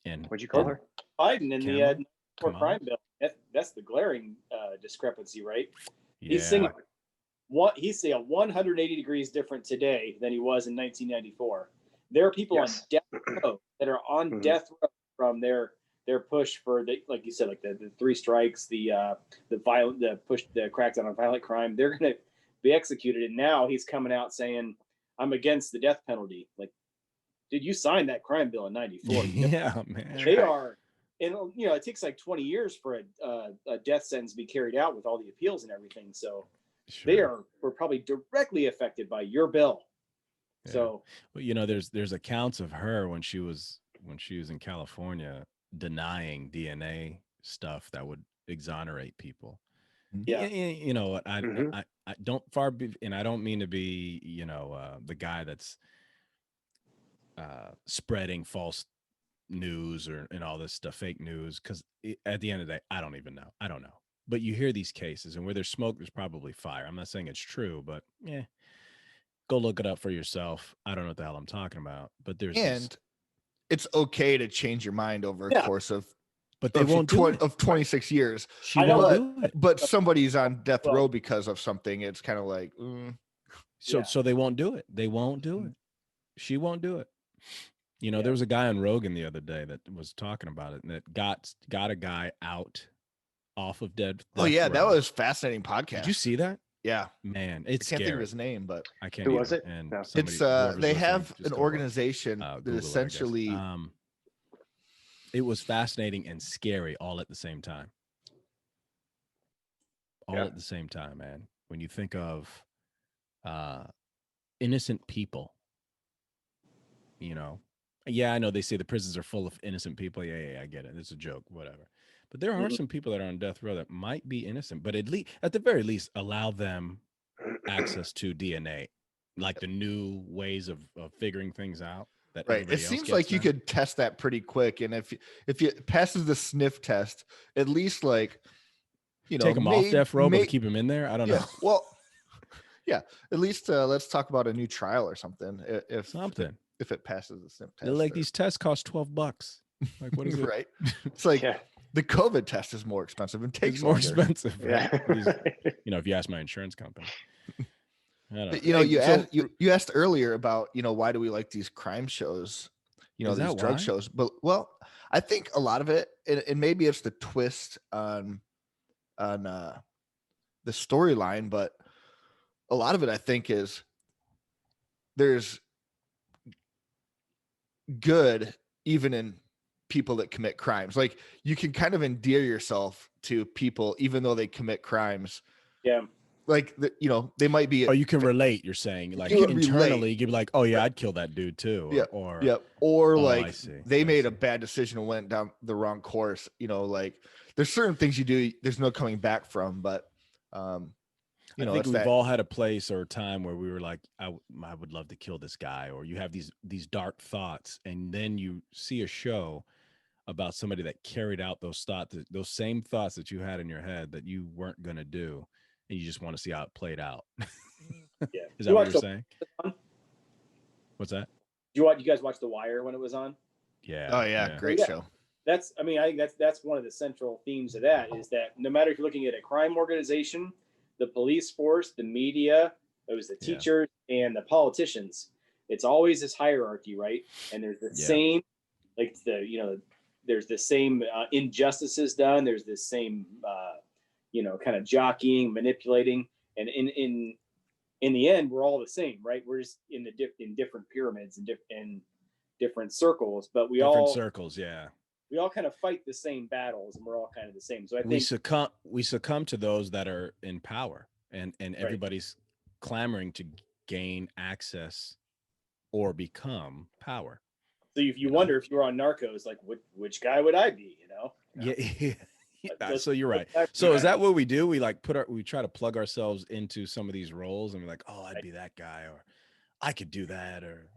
And what'd you call her? Biden in the crime bill. That's the glaring discrepancy, right? Yeah. He's saying 180 degrees different today than he was in 1994. There are people on death row that are on death row from their push for like you said, like the three strikes, the crackdown on violent crime. They're going to be executed, and now he's coming out saying, "I'm against the death penalty." Like, dude, you signed that crime bill in '94. Yeah, man. They are, and it takes like 20 years for a death sentence to be carried out with all the appeals and everything. So were probably directly affected by your bill. Yeah. So, well, there's accounts of her when she was in California denying DNA stuff that would exonerate people. Yeah. You know what? I don't and I don't mean to be, the guy that's spreading false news and all this stuff, fake news, because at the end of the day, I don't even know. I don't know. But you hear these cases, and where there's smoke, there's probably fire. I'm not saying it's true, but go look it up for yourself. I don't know what the hell I'm talking about. But it's okay to change your mind over a course of, but they won't do it. Of 26 years. But somebody's on death row because of something. It's kind of like, so they won't do it. They won't do it. She won't do it. There was a guy on Rogan the other day that was talking about it, and that got a guy out off of death row. That was fascinating podcast. Did you see that? Yeah, man, it's I can't scary. think of his name, but I can't. Who was it? And it's they have an organization that essentially. It was fascinating and scary all at the same time. At the same time, man. When you think of innocent people, I know they say the prisons are full of innocent people. Yeah, I get it. It's a joke, whatever. But there are some people that are on death row that might be innocent, but at the very least, allow them access to DNA, like the new ways of figuring things out. That it seems like you could test that pretty quick, and if it passes the sniff test, at least take them off death row, but keep them in there. I don't know. Well, at least let's talk about a new trial or something. If it passes the sniff test, these tests cost $12. Like, what is it? Right? It's like the COVID test is more expensive and takes more longer. expensive. Right? If you ask my insurance company. You asked earlier about why do we like these crime shows, these drug shows, but I think a lot of it, and maybe it's the twist on the storyline, but a lot of it I think is there's good even in people that commit crimes. Like, you can kind of endear yourself to people even though they commit crimes. Yeah. Like, they might be. Oh, you can relate. You're saying, like, internally, you'd be like, "Oh yeah, I'd kill that dude too." Or like they made a bad decision and went down the wrong course. Like, there's certain things you do, there's no coming back from. But You I know, think it's we've that. all had a place or a time where we were like, I would love to kill this guy, or you have these dark thoughts, and then you see a show about somebody that carried out those thoughts, those same thoughts that you had in your head that you weren't going to do, and you just want to see how it played out. Yeah. Is You that what watched you're saying? What's that? you guys watch The Wire when it was on? Oh Yeah, yeah, yeah, great Yeah. show. I think that's one of the central themes of that is that no matter if you're looking at a crime organization, the police force, the media, it was the yeah, teachers and the politicians. It's always this hierarchy, right? And there's the yeah. same, like there's the same injustices done. There's this same, kind of jockeying, manipulating, and in the end, we're all the same, right? We're just in different pyramids and different circles, but Different circles. Yeah, we all kind of fight the same battles, and we're all kind of the same. So I we think succumb to those that are in power, and right. everybody's clamoring to gain access or become power. So if you wonder if you were on Narcos, like which guy would I be? Yeah. Let's- So you're right. So is that what we do? We like we try to plug ourselves into some of these roles, and we're like, oh, I'd be that guy, or I could do that, or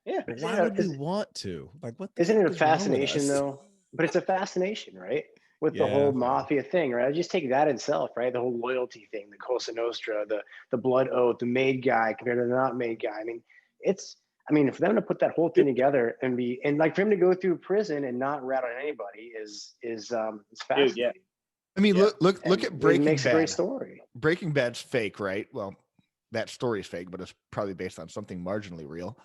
Yeah. But why would we want to? Like, what the Isn't heck it a is wrong with fascination us? though? But it's a fascination, right? With the Yeah, whole yeah. mafia thing, right? I just take that itself, right? The whole loyalty thing, the Cosa Nostra, the blood oath, the made guy compared to the not made guy. I mean, for them to put that whole thing together and like for him to go through prison and not rat on anybody is fascinating. Dude, yeah. I mean, Yeah. look And at it Breaking makes a Bad. great story. Breaking Bad's fake, right? Well, that story's fake, but it's probably based on something marginally real.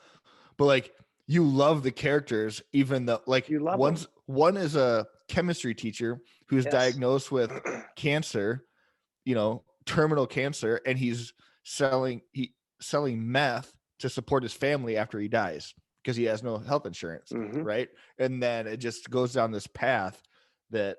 But like, you love the characters, even though like You love one is a chemistry teacher who's Yes. diagnosed with cancer, terminal cancer, and he's selling meth to support his family after he dies because he has no health insurance, Mhm. right? And then it just goes down this path that,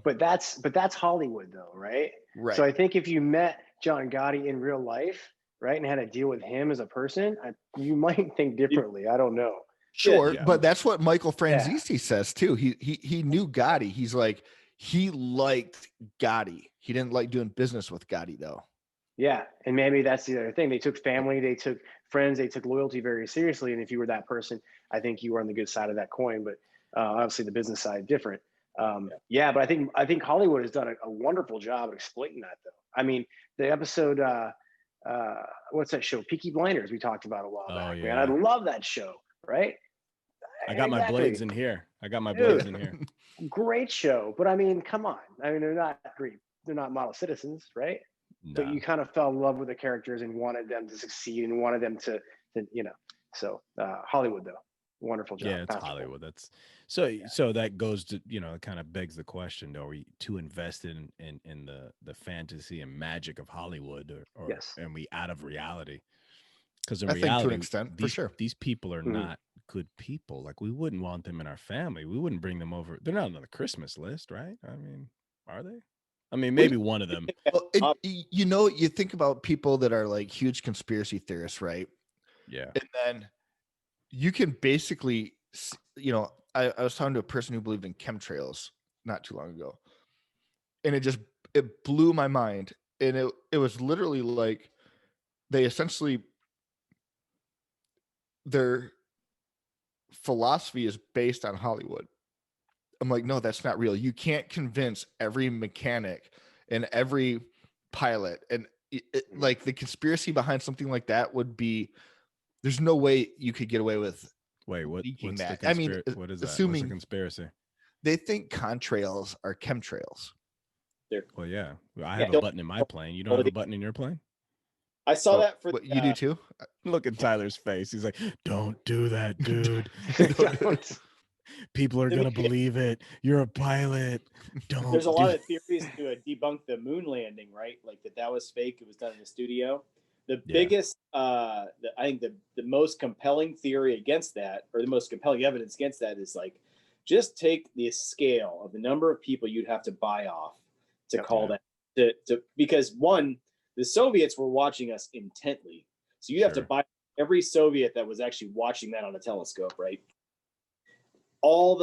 But that's Hollywood though, right? right. So I think if you met John Gotti in real life, right, and had to deal with him as a person, you might think differently. I don't know. Sure, Yeah. but that's what Michael Franzese says too. He knew Gotti. He's like, he liked Gotti. He didn't like doing business with Gotti though. Yeah, and maybe that's the other thing. They took family, they took friends, they took loyalty very seriously. And if you were that person, I think you were on the good side of that coin. But obviously, the business side different. But I think Hollywood has done a wonderful job of exploiting that, though. I mean, the episode, what's that show? Peaky Blinders. We talked about a while back. yeah. Man, I love that show. Right? I got my Exactly. blades in here. Dude. Great show, but I mean, come on. I mean, they're not great. They're not model citizens, right? But you kind of fell in love with the characters and wanted them to succeed and wanted them to So Hollywood, though, wonderful job. Yeah, it's Masterful. Hollywood. That's so that goes to it kind of begs the question: are we too invested in the fantasy and magic of Hollywood, or Yes. are we out of reality? Because in I reality, think to an extent, for sure, these people are not good people. Like, we wouldn't want them in our family. We wouldn't bring them over. They're not on the Christmas list, right? I mean, are they? I mean, maybe one of them. Well, you think about people that are like huge conspiracy theorists, right? Yeah. And then you can basically, I was talking to a person who believed in chemtrails not too long ago, and it blew my mind. And it was literally like they essentially, their philosophy is based on Hollywood. I'm like, no, that's not real. You can't convince every mechanic and every pilot, and like the conspiracy behind something like that would be, there's no way you could get away with. Wait, what's that? the I mean, what is that? assuming What's the conspiracy? They think contrails are chemtrails. Well, yeah. I have a button in my plane. You don't have a button in your plane? I saw that for you do too. Look at Tyler's face. He's like, "Don't do that, dude. People are gonna believe it. You're a pilot. Don't." There's a lot of theories to debunk the moon landing, right? Like that was fake. It was done in the studio. The biggest, I think the most compelling theory against that, or the most compelling evidence against that, is like, just take the scale of the number of people you'd have to buy off to call that to because one, the Soviets were watching us intently, so you'd have to buy every Soviet that was actually watching that on a telescope, right? All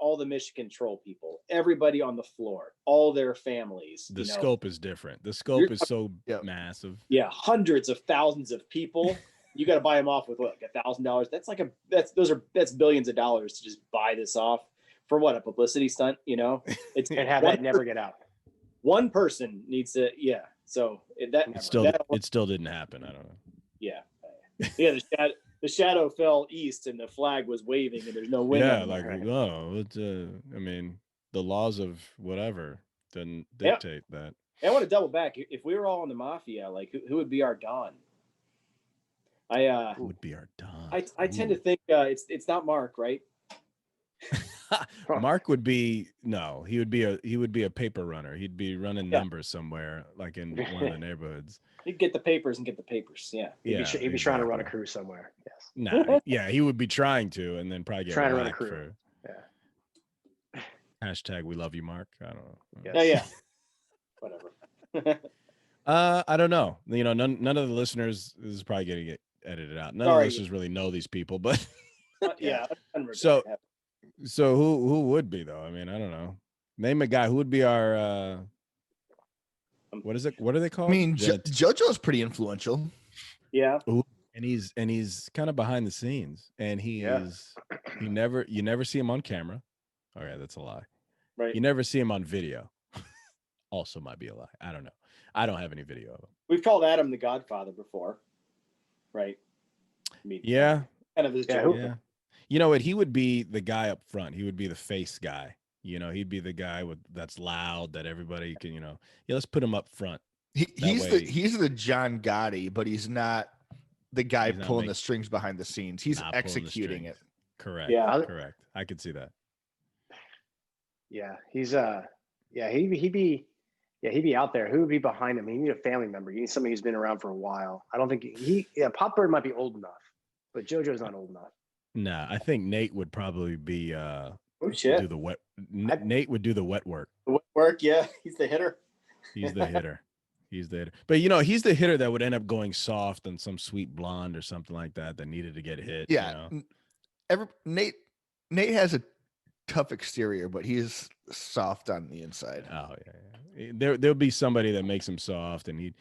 all the mission control people, everybody on the floor, all their families. The scope is different. The scope is so massive. Yeah, hundreds of thousands of people. You got to buy them off with what, like $1,000? That's billions of dollars to just buy this off for what, a publicity stunt, you know? It's and have that never get out. One person needs to, yeah. So it still didn't happen. I don't know. Yeah, yeah. The shadow fell east and the flag was waving and there's no wind. Yeah, like I mean, the laws of whatever didn't dictate that. I want to double back. If we were all in the mafia, like who would be our Don? Who would be our Don? I tend to think it's not Mark, right? Mark would be he would be a paper runner. He'd be running numbers somewhere, like in one of the neighborhoods. He'd get the papers and get the papers. Yeah. He'd be trying to run a crew somewhere. Yes. Nah, yeah, he would be trying to, and then probably get trying to run a crew. Hashtag we love you, Mark. I don't know. Yes. Yeah. Whatever. I don't know. You know, none of the listeners, this is probably going to get edited out. None of the listeners really know these people, but yeah. So who would be though? I mean, I don't know. Name a guy who would be our what is it? What are they called? I mean, JoJo's pretty influential. Yeah. Ooh, and he's kind of behind the scenes, and you never see him on camera. All right, that's a lie. Right. You never see him on video. Also might be a lie. I don't know. I don't have any video of him. We've called Adam the Godfather before, right? Yeah. Kind of his joke. Yeah. You know what? He would be the guy up front. He would be the face guy. You know, he'd be the guy that's loud that everybody can, let's put him up front. He's the John Gotti, but he's not the guy pulling the strings behind the scenes. He's executing it. Correct. Yeah. Correct. I could see that. Yeah. He'd be out there. Who would be behind him? You need a family member. You need somebody who's been around for a while. I don't think Pop Bird might be old enough, but JoJo's not old enough. Nah, I think Nate would probably be do the wet. Nate would do the wet work. The wet work, yeah. He's the hitter. He's the hitter. But he's the hitter that would end up going soft on some sweet blonde or something like that needed to get hit. Yeah. Nate has a tough exterior, but he's soft on the inside. Oh yeah. There'll be somebody that makes him soft, and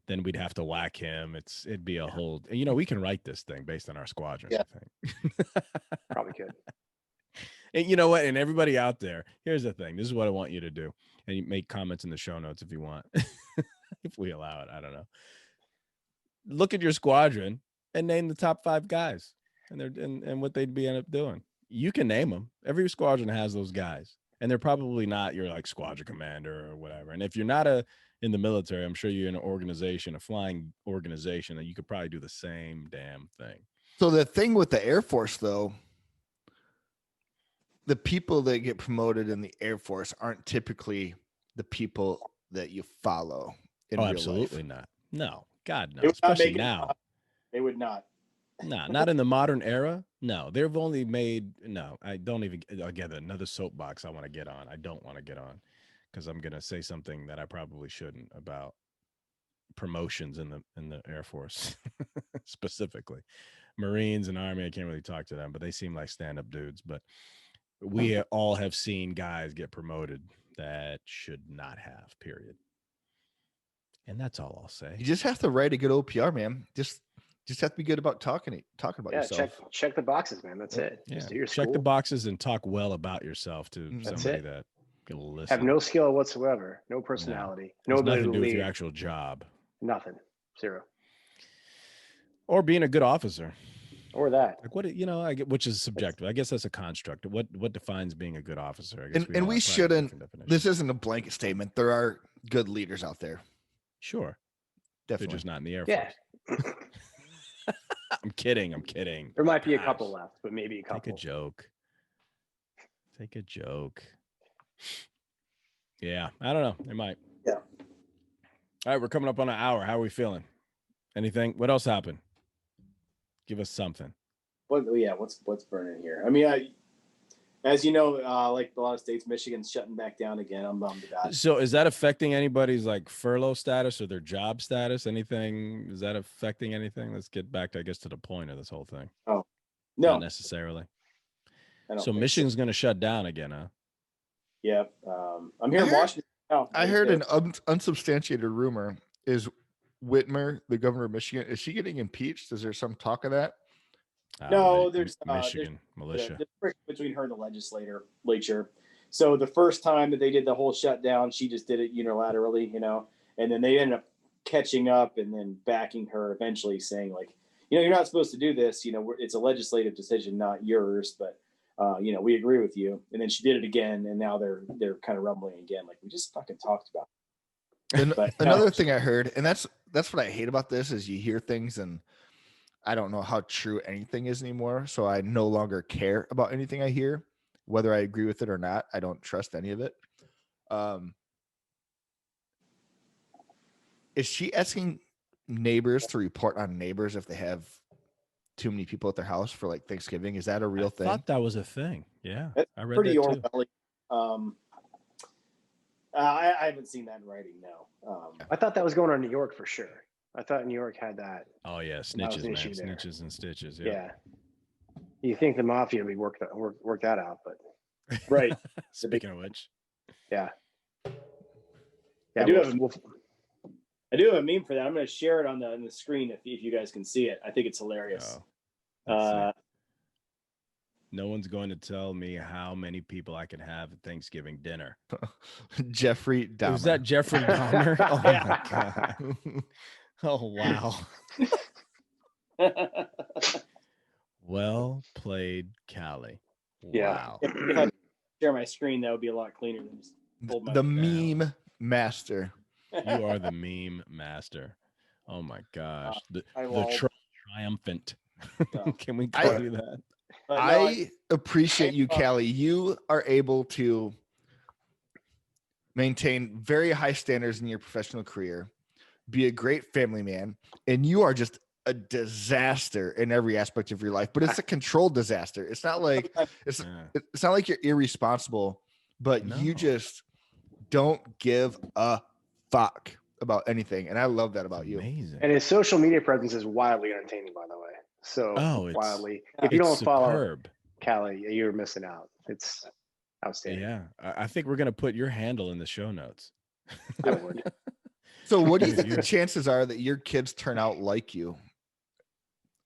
then we'd have to whack him. It'd be a whole. We can write this thing based on our squadrons. Yeah. I think. Probably could. And you know what? And everybody out there, here's the thing. This is what I want you to do, and you make comments in the show notes if you want, if we allow it. I don't know. Look at your squadron and name the top 5 guys, and what they'd end up doing. You can name them. Every squadron has those guys, and they're probably not your like squadron commander or whatever. And if you're not in the military, I'm sure you're in an organization, a flying organization, that you could probably do the same damn thing. So the thing with the Air Force, though, the people that get promoted in the Air Force aren't typically the people that you follow in real absolutely life. Not. No, God, no. Especially now. They would not. No, not in the modern era. No, they've only made. No, I don't even. Again, another soapbox I want to get on. I don't want to get on because I'm going to say something that I probably shouldn't about promotions in the Air Force specifically. Marines and Army, I can't really talk to them, but they seem like stand-up dudes. But we all have seen guys get promoted that should not have, period. And that's all I'll say. You just have to write a good OPR, man. Just have to be good about talking about yourself. Check the boxes, man. That's it. Yeah. Just do your check the boxes and talk well about yourself to somebody that can listen. Have no skill whatsoever, no personality, no ability nothing to do with lead. your actual job. Nothing. Zero. Or being a good officer. Or that. Like what I get, which is subjective. I guess that's a construct. What defines being a good officer? I guess we shouldn't. This isn't a blanket statement. There are good leaders out there. Sure, definitely. They're just not in the Air Force. I'm kidding. There might be a couple left, but maybe a couple. Take a joke. Yeah, I don't know. They might. Yeah. All right, we're coming up on an hour. How are we feeling? Anything? What else happened? Give us something. What's burning here? I mean, as you know, like a lot of states, Michigan's shutting back down again. I'm bummed about it. So is that affecting anybody's like furlough status or their job status? Anything? Is that affecting anything? Let's get back to the point of this whole thing. Oh, no. Not necessarily. So Michigan's going to shut down again, huh? Yeah. I'm here in Washington now. I heard an unsubstantiated rumor is Whitmer, the governor of Michigan, is she getting impeached? Is there some talk of that? No, there's Michigan militia. There's friction between her and the legislature. So the first time that they did the whole shutdown, she just did it unilaterally, and then they ended up catching up and then backing her eventually, saying like, you're not supposed to do this. It's a legislative decision, not yours, but we agree with you. And then she did it again, and now they're kind of rumbling again, like we just fucking talked about. And another thing I heard, and that's what I hate about this, is you hear things and I don't know how true anything is anymore. So I no longer care about anything I hear, whether I agree with it or not. I don't trust any of it. Is she asking neighbors to report on neighbors if they have too many people at their house for like Thanksgiving? Is that a real thing? I thought that was a thing. Yeah. I read pretty Orwellian. I haven't seen that in writing, no. I thought that was going on in New York for sure. I thought New York had that. Oh yeah, snitches, man. Snitches and stitches. Yeah. You think the mafia would work that out, but right. Speaking of which. Yeah. I do have a meme for that. I'm going to share it on the screen if you guys can see it. I think it's hilarious. No one's going to tell me how many people I can have at Thanksgiving dinner. Jeffrey Dahmer. Was that Jeffrey Dahmer? Oh my God. Oh wow. Well played, Callie. Yeah. Wow. If I share my screen, that would be a lot cleaner than just hold my meme master. You are the meme master. Oh my gosh. The triumphant. Can we call you that? I appreciate you, Callie. You are able to maintain very high standards in your professional career, be a great family man, and you are just a disaster in every aspect of your life. But it's a controlled disaster. It's not like it's not like you're irresponsible, but you just don't give a fuck about anything, and I love that about you. Amazing. And his social media presence is wildly entertaining, by the way. So wildly. If you don't follow Callie, you're missing out. It's outstanding. Yeah, I think we're gonna put your handle in the show notes. I would. So, what do you think the chances are that your kids turn out like you?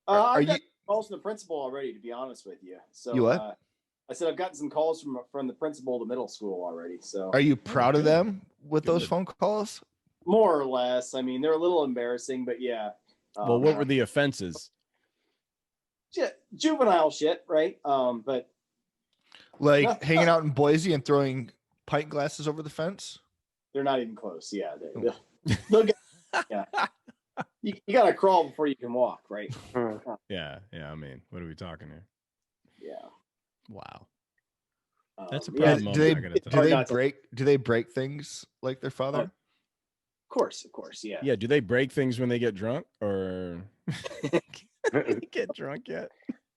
I've got calls from the principal already, to be honest with you. So you what? I said I've gotten some calls from the principal of the middle school already. So are you proud of them with those phone calls? More or less. I mean, they're a little embarrassing, but yeah. Well, what were the offenses? Juvenile shit, right? But like hanging out in Boise and throwing pint glasses over the fence. They're not even close. Yeah, they'll get, yeah. You got to crawl before you can walk, right? Yeah. I mean, what are we talking here? Yeah. Wow. That's a proud moment. Do they break things like their father? Of course, yeah. Yeah, do they break things when they get drunk, or get drunk yet?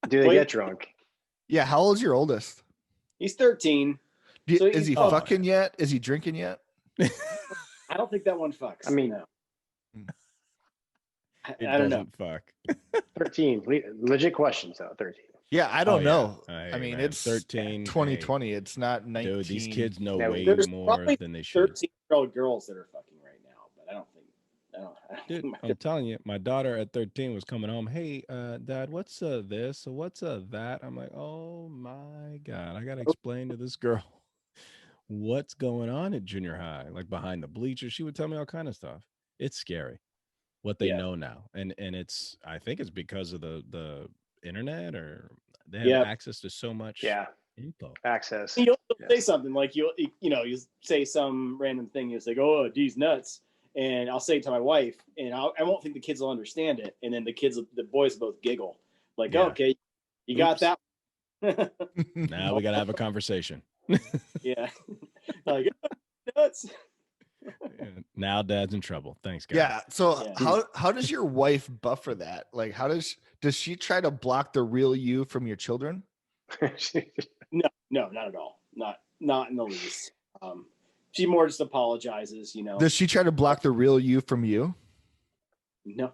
Do they get drunk? Yeah, how old's your oldest? He's 13. Is he fucking yet? Is he drinking yet? I don't think that one fucks. I mean, no. I don't know. Fuck. 13. Legit questions though. 13. Yeah, I don't know. Yeah. I mean, man, it's 13. 2020. It's not 19. Dude, these kids know way more than they should. 13-year-old girls that are fucking right now, but I don't think. Dude, I'm telling you, my daughter at 13 was coming home. Hey, Dad, what's this? What's that? I'm like, oh my God, I gotta explain to this girl what's going on at junior high, like behind the bleachers. She would tell me all kind of stuff. It's scary what they know now, and it's, I think it's because of the internet, or they have access to so much info. Access. You'll say something like you say some random thing. You'll say, "Oh, D's nuts." And I'll say it to my wife, and I won't think the kids will understand it. And then the boys both giggle, like, "Okay, you got that." Now we gotta have a conversation. Yeah, like nuts. Now Dad's in trouble. Thanks, guys. Yeah. So how does your wife buffer that? Like, how does she try to block the real you from your children? No, not at all. Not in the least. She more just apologizes, Does she try to block the real you from you? No.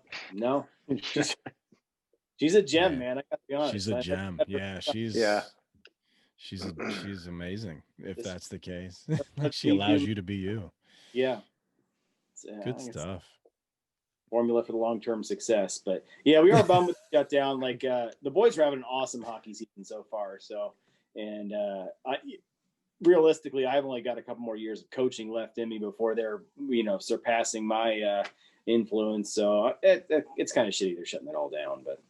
She's a gem, man. I gotta be honest. She's a gem. Yeah, she's She's amazing if Just that's the case. let She me allows do. you to be you. Yeah. Good I think it's stuff. formula for the long-term success. But yeah, we are bummed with the shutdown. Like the boys are having an awesome hockey season so far. So, and realistically, I've only got a couple more years of coaching left in me before they're, surpassing my influence. So it's kind of shitty they're shutting it all down. But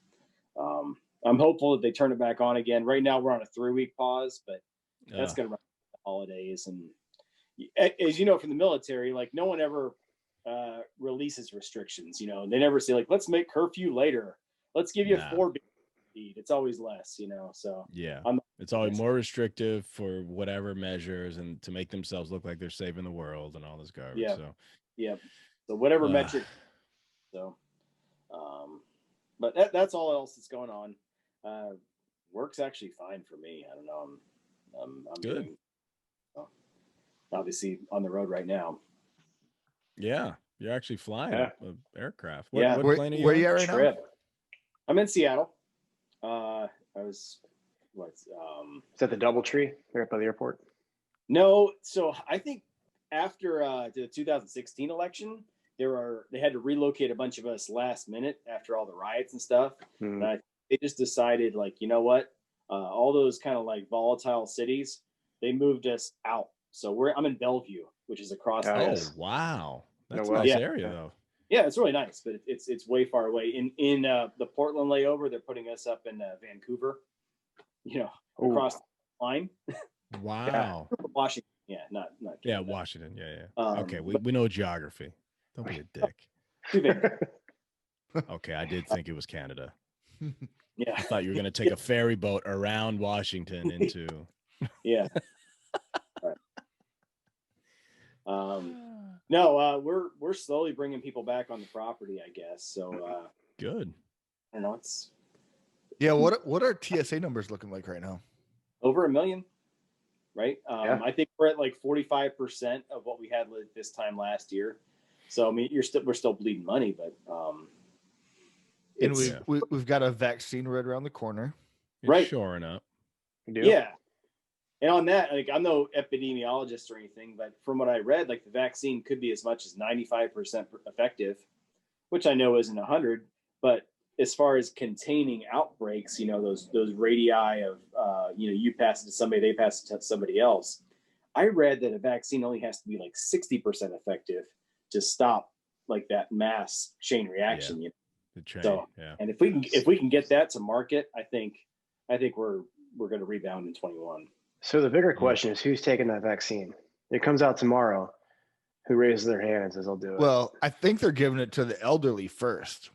I'm hopeful that they turn it back on again. Right now we're on a 3-week pause, but that's going to run the holidays. And as you know, from the military, like no one ever releases restrictions. They never say like, let's make curfew later. Let's give you a 4 speed. It's always less. So yeah, it's always more restrictive for whatever measures and to make themselves look like they're saving the world and all this garbage. Yeah. So so whatever metric. So but that's all else that's going on. Work's actually fine for me. I don't know. I'm good. Doing, obviously on the road right now. Yeah, you're actually flying an aircraft. What plane are you? Where are you at right now? I'm in Seattle. I was is that the DoubleTree? They're up by the airport. No, so I think after the 2016 election, they had to relocate a bunch of us last minute after all the riots and stuff. And they just decided, like, you know what? All those kind of like volatile cities, they moved us out. So I'm in Bellevue, which is across. Oh, wow. That's a nice area, though. Yeah, it's really nice, but it's way far away. In the Portland layover, they're putting us up in Vancouver, across the line. Wow. Washington. Yeah, not Canada. Yeah, Washington. Yeah. Okay, we know geography. Don't be a dick. Okay, I did think it was Canada. Yeah. I thought you were going to take a ferry boat around Washington into. Yeah. No, we're slowly bringing people back on the property, I guess. So good. I don't know. It's what are TSA numbers looking like right now? Over 1 million, right? I think we're at like 45% of what we had this time last year. So I mean, we're still bleeding money, but and we've got a vaccine right around the corner, right? Shoring up. Yeah. And on that, like, I'm no epidemiologist or anything, but from what I read, like the vaccine could be as much as 95% effective, which I know isn't 100. But as far as containing outbreaks, those radii of, you pass it to somebody, they pass it to somebody else. I read that a vaccine only has to be like 60% effective to stop like that mass chain reaction. And if we can get that to market, I think we're going to rebound in 21. So the bigger question is who's taking that vaccine? It comes out tomorrow. Who raises their hand and says, I'll do it? Well, I think they're giving it to the elderly first.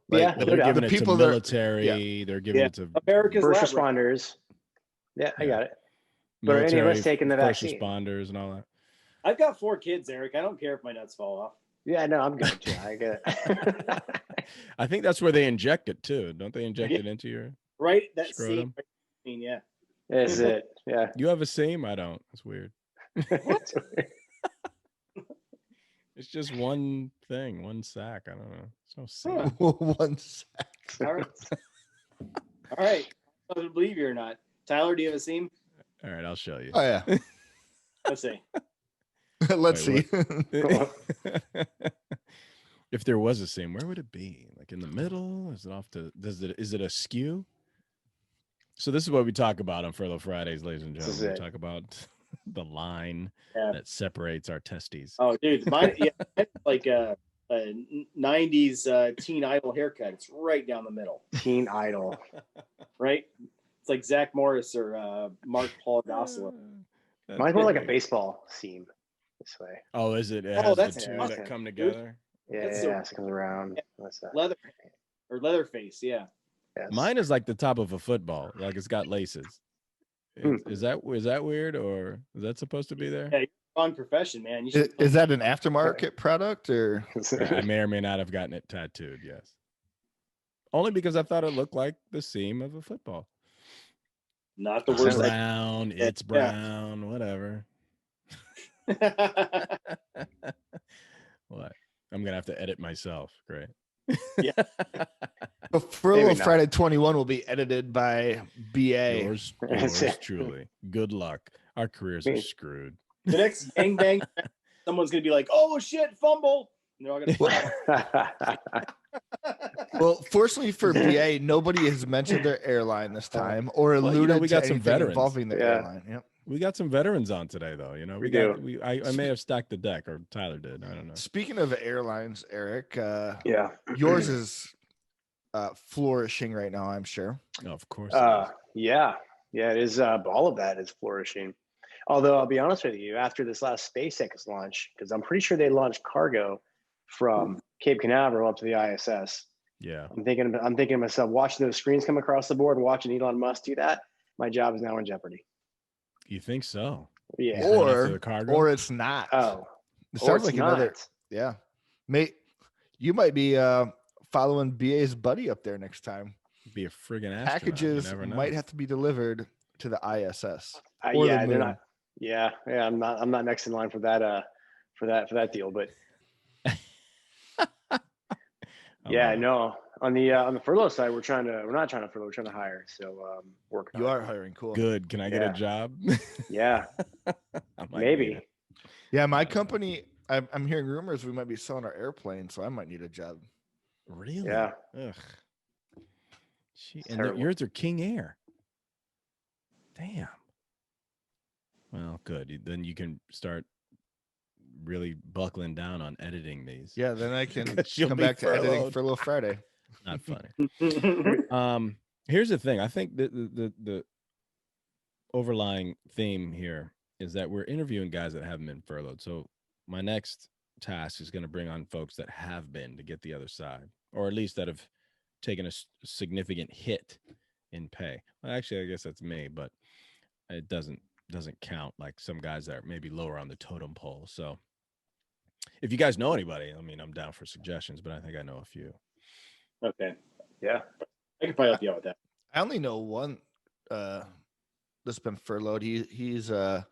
They're giving it to military. They're giving it to America's first responders. Yeah, I got it. But are any of us taking the vaccine? First responders and all that. I've got 4 kids, Eric. I don't care if my nuts fall off. Yeah, no, I'm good too. I get it. I think that's where they inject it too. Don't they inject it into your scrotum? Yeah. Is it? Yeah. You have a seam? I don't. It's weird. What? It's just one thing, one sack. I don't know. It's no seam. One sack. All right. I don't believe you or not. Tyler, do you have a seam? All right, I'll show you. Oh yeah. Let's see. Let's see. If there was a seam, where would it be? Like in the middle? Is it askew? So this is what we talk about on Furlough Fridays, ladies and gentlemen. We talk about the line that separates our testes. Oh, dude, mine, like a 90s Teen Idol haircut. It's right down the middle. Teen Idol, right? It's like Zach Morris or Mark Paul Gosselaar. Mine's more like a baseball seam this way. Oh, is it? It has the two that come together. Yeah, it comes around. Yeah. What's that? Leatherface, yeah. Yes. Mine is like the top of a football, like it's got laces. Is that weird, or is that supposed to be there? Yeah, you're wrong profession, man. Is that an aftermarket product, or I may or may not have gotten it tattooed? Yes, only because I thought it looked like the seam of a football. Not the worst. Brown, it's brown, whatever. What? I'm gonna have to edit myself. Great. Yeah. So Furlough Friday 21 will be edited by BA. Yours truly. Good luck. Our careers are screwed. The next gangbang, someone's gonna be like, "Oh shit, fumble!" And they're all gonna. Well, fortunately for BA, nobody has mentioned their airline this time or alluded we got to some anything veterans involving the airline. Yep. We got some veterans on today, though. You know, I may have stacked the deck, or Tyler did. I don't know. Speaking of airlines, Eric, yeah, yours is flourishing right now, I'm sure. Oh, of course. Yeah, it is. All of that is flourishing. Although I'll be honest with you, after this last SpaceX launch, because I'm pretty sure they launched cargo from Cape Canaveral up to the ISS. Yeah, I'm thinking to myself, watching those screens come across the board and watching Elon Musk do that, my job is now in jeopardy. You think so? Yeah. Or it's not. Oh, it sounds like another. Yeah, you might be following BA's buddy up there next time. Be a friggin' astronaut. Packages might have to be delivered to the ISS. Yeah, they're not. Yeah. I'm not next in line for that deal, but. Yeah, no. On the furlough side, we're not trying to furlough, we're trying to hire. So working. You are hiring, cool. Good. Can I get a job? Yeah. Maybe. Yeah, my company. I'm hearing rumors we might be selling our airplane, so I might need a job. Really? Yeah. Ugh. And yours are King Air. Damn. Well, good. Then you can start really buckling down on editing these. Yeah, then I can come back to editing Furlough Friday. Not funny. Here's the thing. I think the overlying theme here is that we're interviewing guys that haven't been furloughed. So my next task is going to bring on folks that have been, to get the other side, or at least that have taken a significant hit in pay. Well, actually, I guess that's me, but it doesn't count, like some guys that are maybe lower on the totem pole. So if you guys know anybody, I mean, I'm down for suggestions, but I think I know a few. Okay. Yeah. I can probably help you out with that. I only know one that's been furloughed. He's a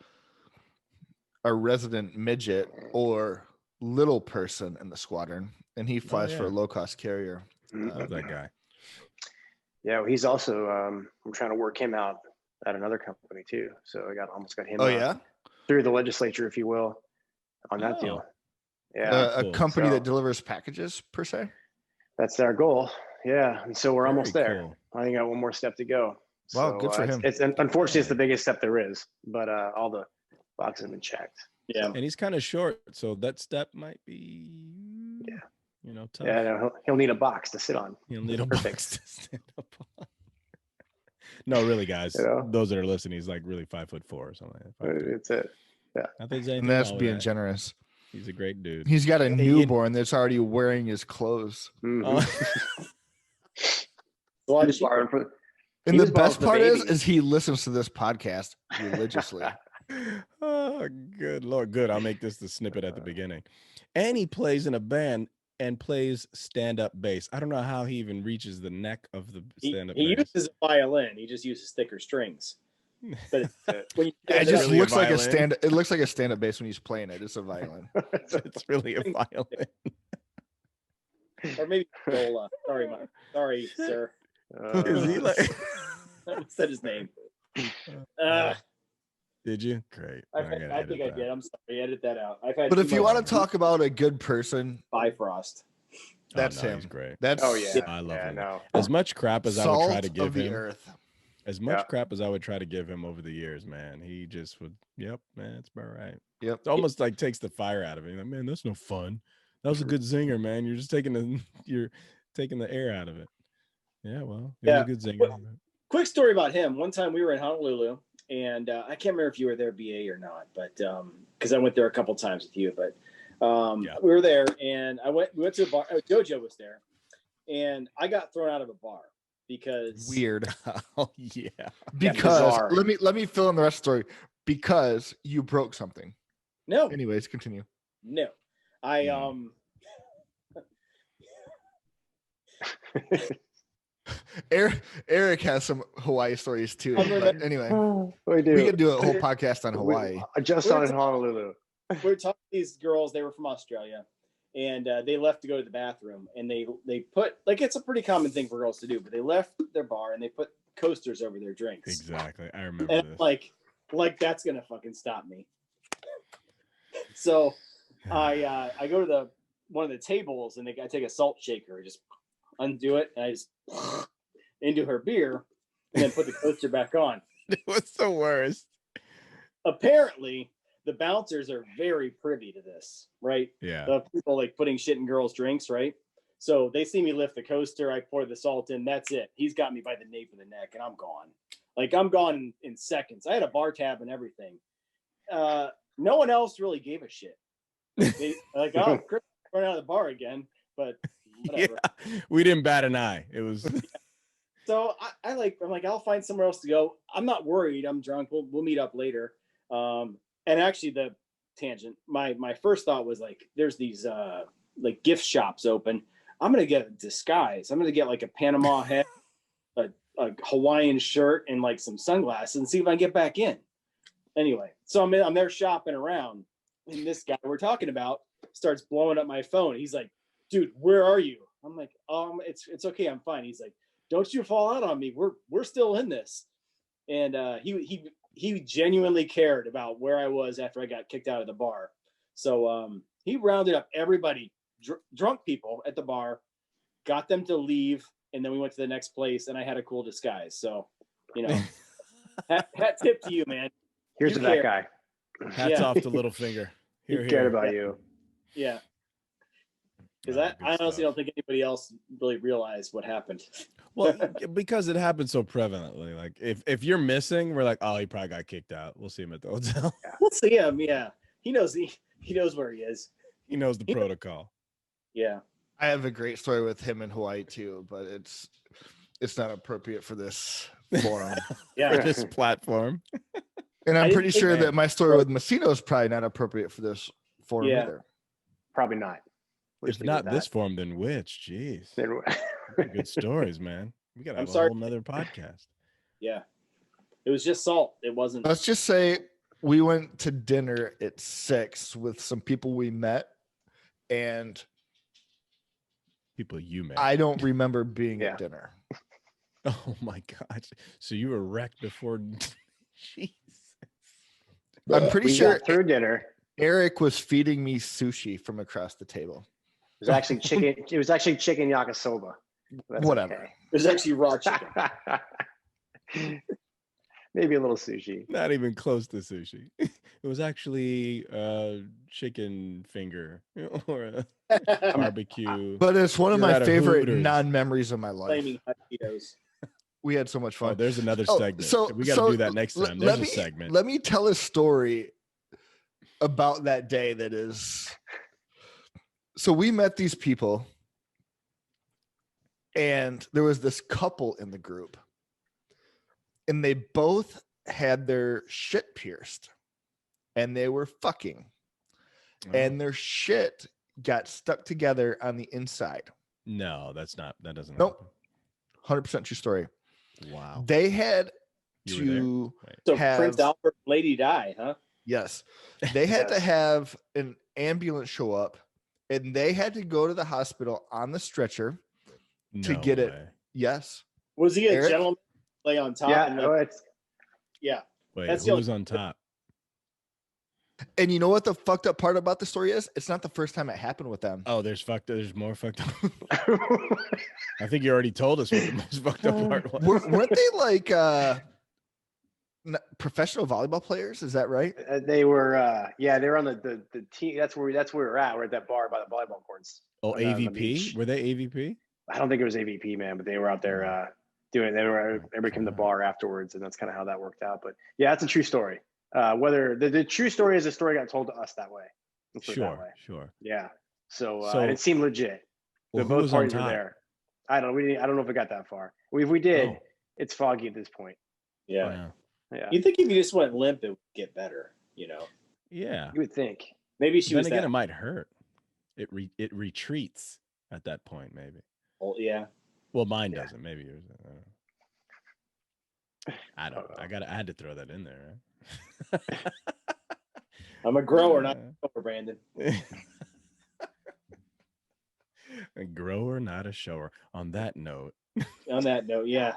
resident midget or little person in the squadron, and he flies for a low-cost carrier. Love that guy. Yeah, well, he's also I'm trying to work him out at another company too. So I almost got him through the legislature, if you will, on that deal. Yeah. A company that delivers packages per se. That's our goal. Yeah. And so we're almost there. Cool. I think I got one more step to go. Wow, so, good for him. It's unfortunately it's the biggest step there is, but all the boxes have been checked. Yeah. And he's kind of short, so that step might be tough. Yeah, no, he'll need a box to sit on. He'll need a box to stand up on. No, really, guys. Those that are listening, he's like really 5'4" or something. It's it. Yeah. And that's being generous. He's a great dude. He's got a newborn that's already wearing his clothes. Mm-hmm. And the best part is he listens to this podcast religiously. Oh, good Lord. Good. I'll make this the snippet at the beginning. And he plays in a band and plays stand-up bass. I don't know how he even reaches the neck of the stand-up bass. He uses a violin. He just uses thicker strings. But it just looks like a stand. It looks like a stand-up bass when he's playing it. It's a violin. It's really a violin. Or maybe viola. Sorry, sir. Is he like? I said his name. Did you? Great. I think I did. I'm sorry. Edit that out. But if you want to talk about a good person, Bifrost. That's him. He's great. That's I love him. No. As much crap as I would try to give him. Earth. As much crap as I would try to give him over the years, man, he just would. Yep, man, it's about right. Yep. It's almost like takes the fire out of him. Like, man, that's no fun. That was a good zinger, man. You're just taking the air out of it. Yeah, well, he was a good zinger. Quick story about him. One time we were in Honolulu, and I can't remember if you were there, BA, or not, but because I went there a couple times with you, but we were there, and we went to a bar. Jojo was there, and I got thrown out of a bar because weird. Oh yeah. Because let me fill in the rest of the story. Because you broke something. No. Anyways, continue. No, Eric has some Hawaii stories too. But anyway, we can do a whole podcast on Hawaii. Just on Honolulu. We were talking to these girls. They were from Australia, and they left to go to the bathroom, and they put, like, it's a pretty common thing for girls to do, but they left their bar and they put coasters over their drinks. Exactly. I remember and this. like that's gonna fucking stop me. So I go to one of the tables, and I take a salt shaker, just undo it, and I just into her beer, and then put the coaster back on. It was the worst. Apparently, the bouncers are very privy to this, right? Yeah. The people like putting shit in girls' drinks, right? So they see me lift the coaster, I pour the salt in, that's it. He's got me by the nape of the neck, and I'm gone. Like, I'm gone in seconds. I had a bar tab and everything. No one else really gave a shit. They, like, oh, Chris run out of the bar again, but whatever. Yeah, we didn't bat an eye. It was. So I'm like, I'll find somewhere else to go. I'm not worried. I'm drunk. We'll meet up later. And actually, the tangent, my first thought was like, there's these like gift shops open. I'm gonna get a disguise. I'm gonna get like a Panama hat, a Hawaiian shirt, and like some sunglasses, and see if I can get back in. Anyway, so I'm there shopping around, and this guy we're talking about starts blowing up my phone. He's like, "Dude, where are you?" I'm like, it's okay, I'm fine." He's like, "Don't you fall out on me. We're still in this." And he genuinely cared about where I was after I got kicked out of the bar. So he rounded up everybody, drunk people at the bar, got them to leave, and then we went to the next place, and I had a cool disguise. So, you know, hat tip to you, man. Here's to that guy. Hats off to Littlefinger. He cared about you. Yeah. Because I honestly don't think anybody else really realized what happened. Well, because it happened so prevalently. Like, if you're missing, we're like, oh, he probably got kicked out. We'll see him at the hotel. We'll see him. Yeah, he knows where he is. He knows the protocol. Yeah, I have a great story with him in Hawaii too, but it's not appropriate for this forum. Yeah, this platform. And I'm pretty sure that my story with Massino is probably not appropriate for this forum either. Probably not. If not this forum, then which? Jeez. Good stories, man. We gotta have a whole nother podcast. Yeah. It was just salt. It wasn't. Let's just say we went to dinner at 6 with some people we met, and people you met. I don't remember being at dinner. Oh my gosh. So you were wrecked before. Jeez. I'm pretty sure through dinner. Eric was feeding me sushi from across the table. It was actually chicken. It was actually chicken yakisoba. Whatever. Okay. It was actually raw chicken. Maybe a little sushi. Not even close to sushi. It was actually chicken finger or a barbecue. But it's one of my favorite non-memories of my life. Flaming hot Cheetos. We had so much fun. Oh, there's another segment. So we got to do that next time. There's a segment. Let me tell a story about that day that is. So we met these people, and there was this couple in the group, and they both had their shit pierced, and they were fucking, and their shit got stuck together on the inside. No, that doesn't. Nope. 100% true story. Wow. They had to have Prince Albert, Lady Di, huh? Yes. They had to have an ambulance show up, and they had to go to the hospital on the stretcher to get it. Yes. Was he a gentleman lay on top? Yeah. Yeah. Wait, who was on top? And you know what the fucked up part about the story is? It's not the first time it happened with them. Oh, there's more fucked up. I think you already told us what the most fucked up part was. Weren't they like professional volleyball players? Is that right? They were they were on the team. That's where we were at. We're at that bar by the volleyball courts. Oh, AVP? Were they AVP? I don't think it was AVP, man, but they were out there everybody came to the bar afterwards, and that's kind of how that worked out. But yeah, that's a true story. Whether the true story is the story got told to us that way. Sure. Yeah. So and it seemed legit. Well, both parties were there. I don't know if it got that far. If we did, it's foggy at this point. Yeah. Yeah. You think if you just went limp, it would get better, you know? Yeah. You would think. Maybe she was. Then again, it might hurt. It retreats at that point, maybe. Oh, yeah. Well, mine doesn't. Maybe yours. I don't know. I had to throw that in there. Right? I'm a grower, not a grower, Brandon. not a shower. On that note. Yeah.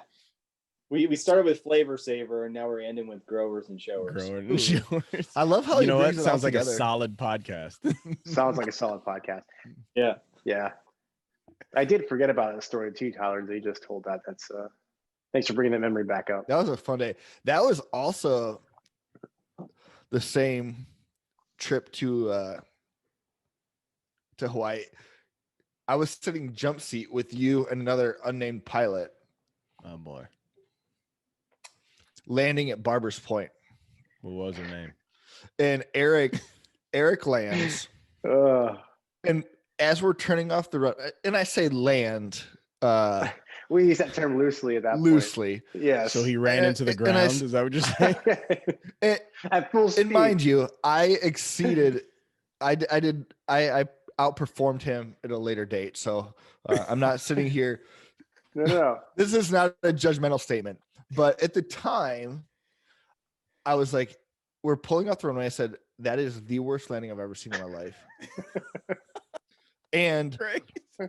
We started with Flavor Saver, and now we're ending with Growers and Showers. Growers and Showers. I love how you he know what? brings it all Sounds like together. a solid podcast. Sounds like a solid podcast. Yeah. Yeah. I did forget about the story too, Tyler, that you just told that. That's thanks for bringing that memory back up. That was a fun day. That was also the same trip to Hawaii. I was sitting jump seat with you and another unnamed pilot. Oh boy. Landing at Barber's Point. What was her name? And Eric lands. And as we're turning off the run, and I say land, we use that term loosely at that loosely. point. Yes. So he ran into the ground. Is that what you're saying? At full speed. And mind you, I exceeded. I outperformed him at a later date. So I'm not sitting here. No. This is not a judgmental statement. But at the time, I was like, we're pulling off the runway. I said, that is the worst landing I've ever seen in my life. And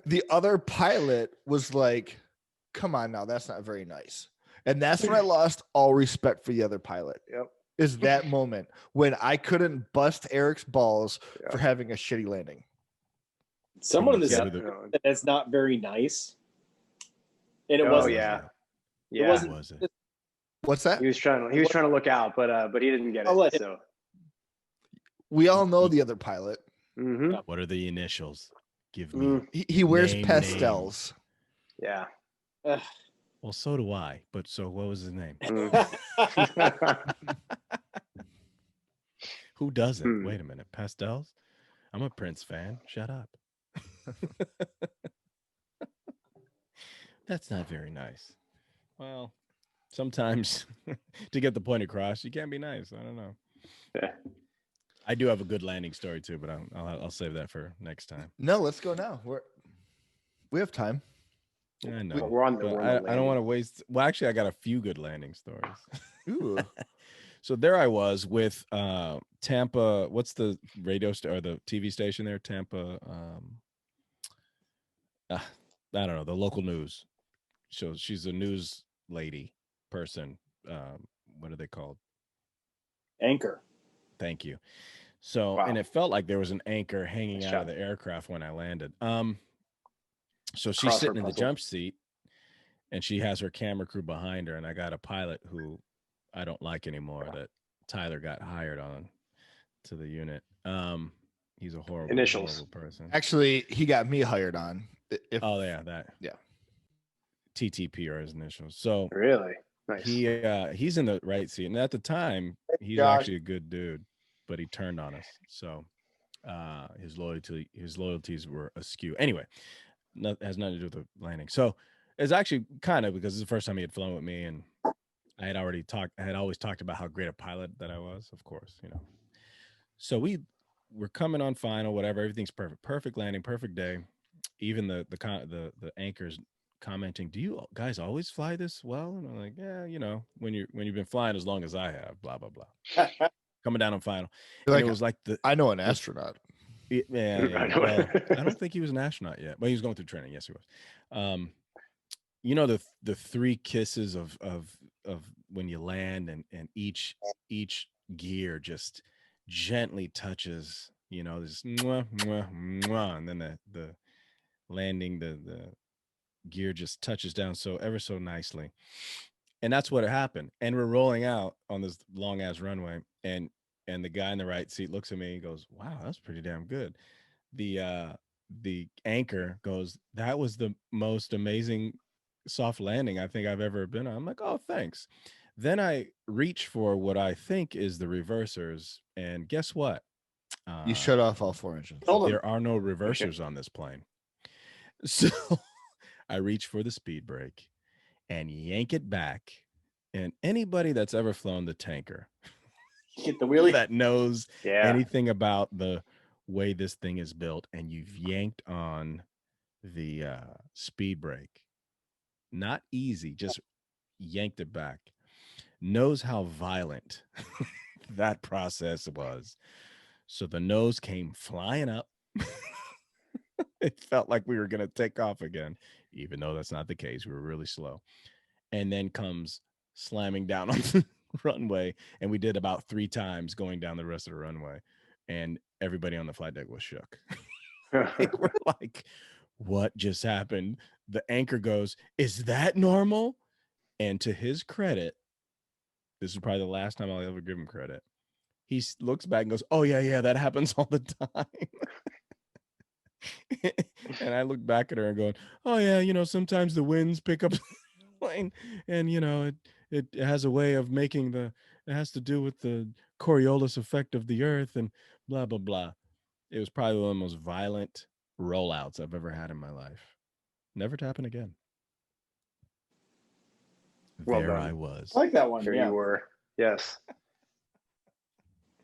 the other pilot was like, come on now, that's not very nice. And that's when I lost all respect for the other pilot. Yep. Is that moment when I couldn't bust Eric's balls for having a shitty landing. Someone in this that's not very nice. And it wasn't. Yeah. It wasn't. Was it? What's that? He was trying to look out, but he didn't get it. So we all know the other pilot. Mm-hmm. What are the initials? Give me. He wears pastels. Yeah. Well, so do I. But so what was his name? Who doesn't? Wait a minute. Pastels? I'm a Prince fan. Shut up. That's not very nice. Well, sometimes to get the point across, you can't be nice. I don't know. Yeah. I do have a good landing story too, but I'll save that for next time. No, let's go now. We have time. I know. We're on the I don't want to waste. Well, actually, I got a few good landing stories. Ooh. So there I was with Tampa. What's the radio or the TV station there? Tampa. I don't know, the local news. So she's a news lady person. What are they called? Anchor. Thank you. So, and it felt like there was an anchor hanging out of the aircraft when I landed. So she's sitting in the jump seat and she has her camera crew behind her. And I got a pilot who I don't like anymore that Tyler got hired on to the unit. He's a horrible person. Actually, he got me hired on. Yeah. TTP are his initials. So really nice. He's in the right seat. And at the time, he's actually a good dude, but he turned on us. So his loyalties were askew. Anyway, has nothing to do with the landing. So it's actually kind of because it's the first time he had flown with me, and I had always talked about how great a pilot that I was, of course, you know. So we're coming on final, whatever, everything's perfect landing, perfect day. Even the anchors commenting, do you guys always fly this well? And I'm like, yeah, you know, when you've been flying as long as I have, blah blah blah. Coming down on final, like, it was like I know an astronaut. Yeah. Well, I don't think he was an astronaut yet, but he was going through training. Yes, he was. You know, the three kisses of when you land, and each gear just gently touches, you know, this mwah, mwah, mwah, and then the landing, the gear just touches down ever so nicely. And that's what happened. And we're rolling out on this long ass runway, and the guy in the right seat looks at me and goes, wow, that's pretty damn good. The anchor goes, that was the most amazing soft landing I think I've ever been on. I'm like, oh, thanks. Then I reach for what I think is the reversers, and guess what? You shut off all 4 engines. There are no reversers on this plane. So I reach for the speed brake and yank it back. And anybody that's ever flown the tanker get the wheelie that knows anything about the way this thing is built, and you've yanked on the speed brake, not easy, just yanked it back, knows how violent that process was. So the nose came flying up. It felt like we were going to take off again, even though that's not the case. We were really slow. And then comes slamming down on the runway. And we did about 3 times going down the rest of the runway. And everybody on the flight deck was shook. They were like, what just happened? The anchor goes, is that normal? And to his credit, this is probably the last time I'll ever give him credit. He looks back and goes, oh, yeah, that happens all the time. And I look back at her and going, oh, yeah, sometimes the winds pick up the plane and, it has a way of making it has to do with the Coriolis effect of the earth and blah, blah, blah. It was probably one of the most violent rollouts I've ever had in my life. Never to happen again. Well there done. I was. I like that one. There Yeah. you were. Yes.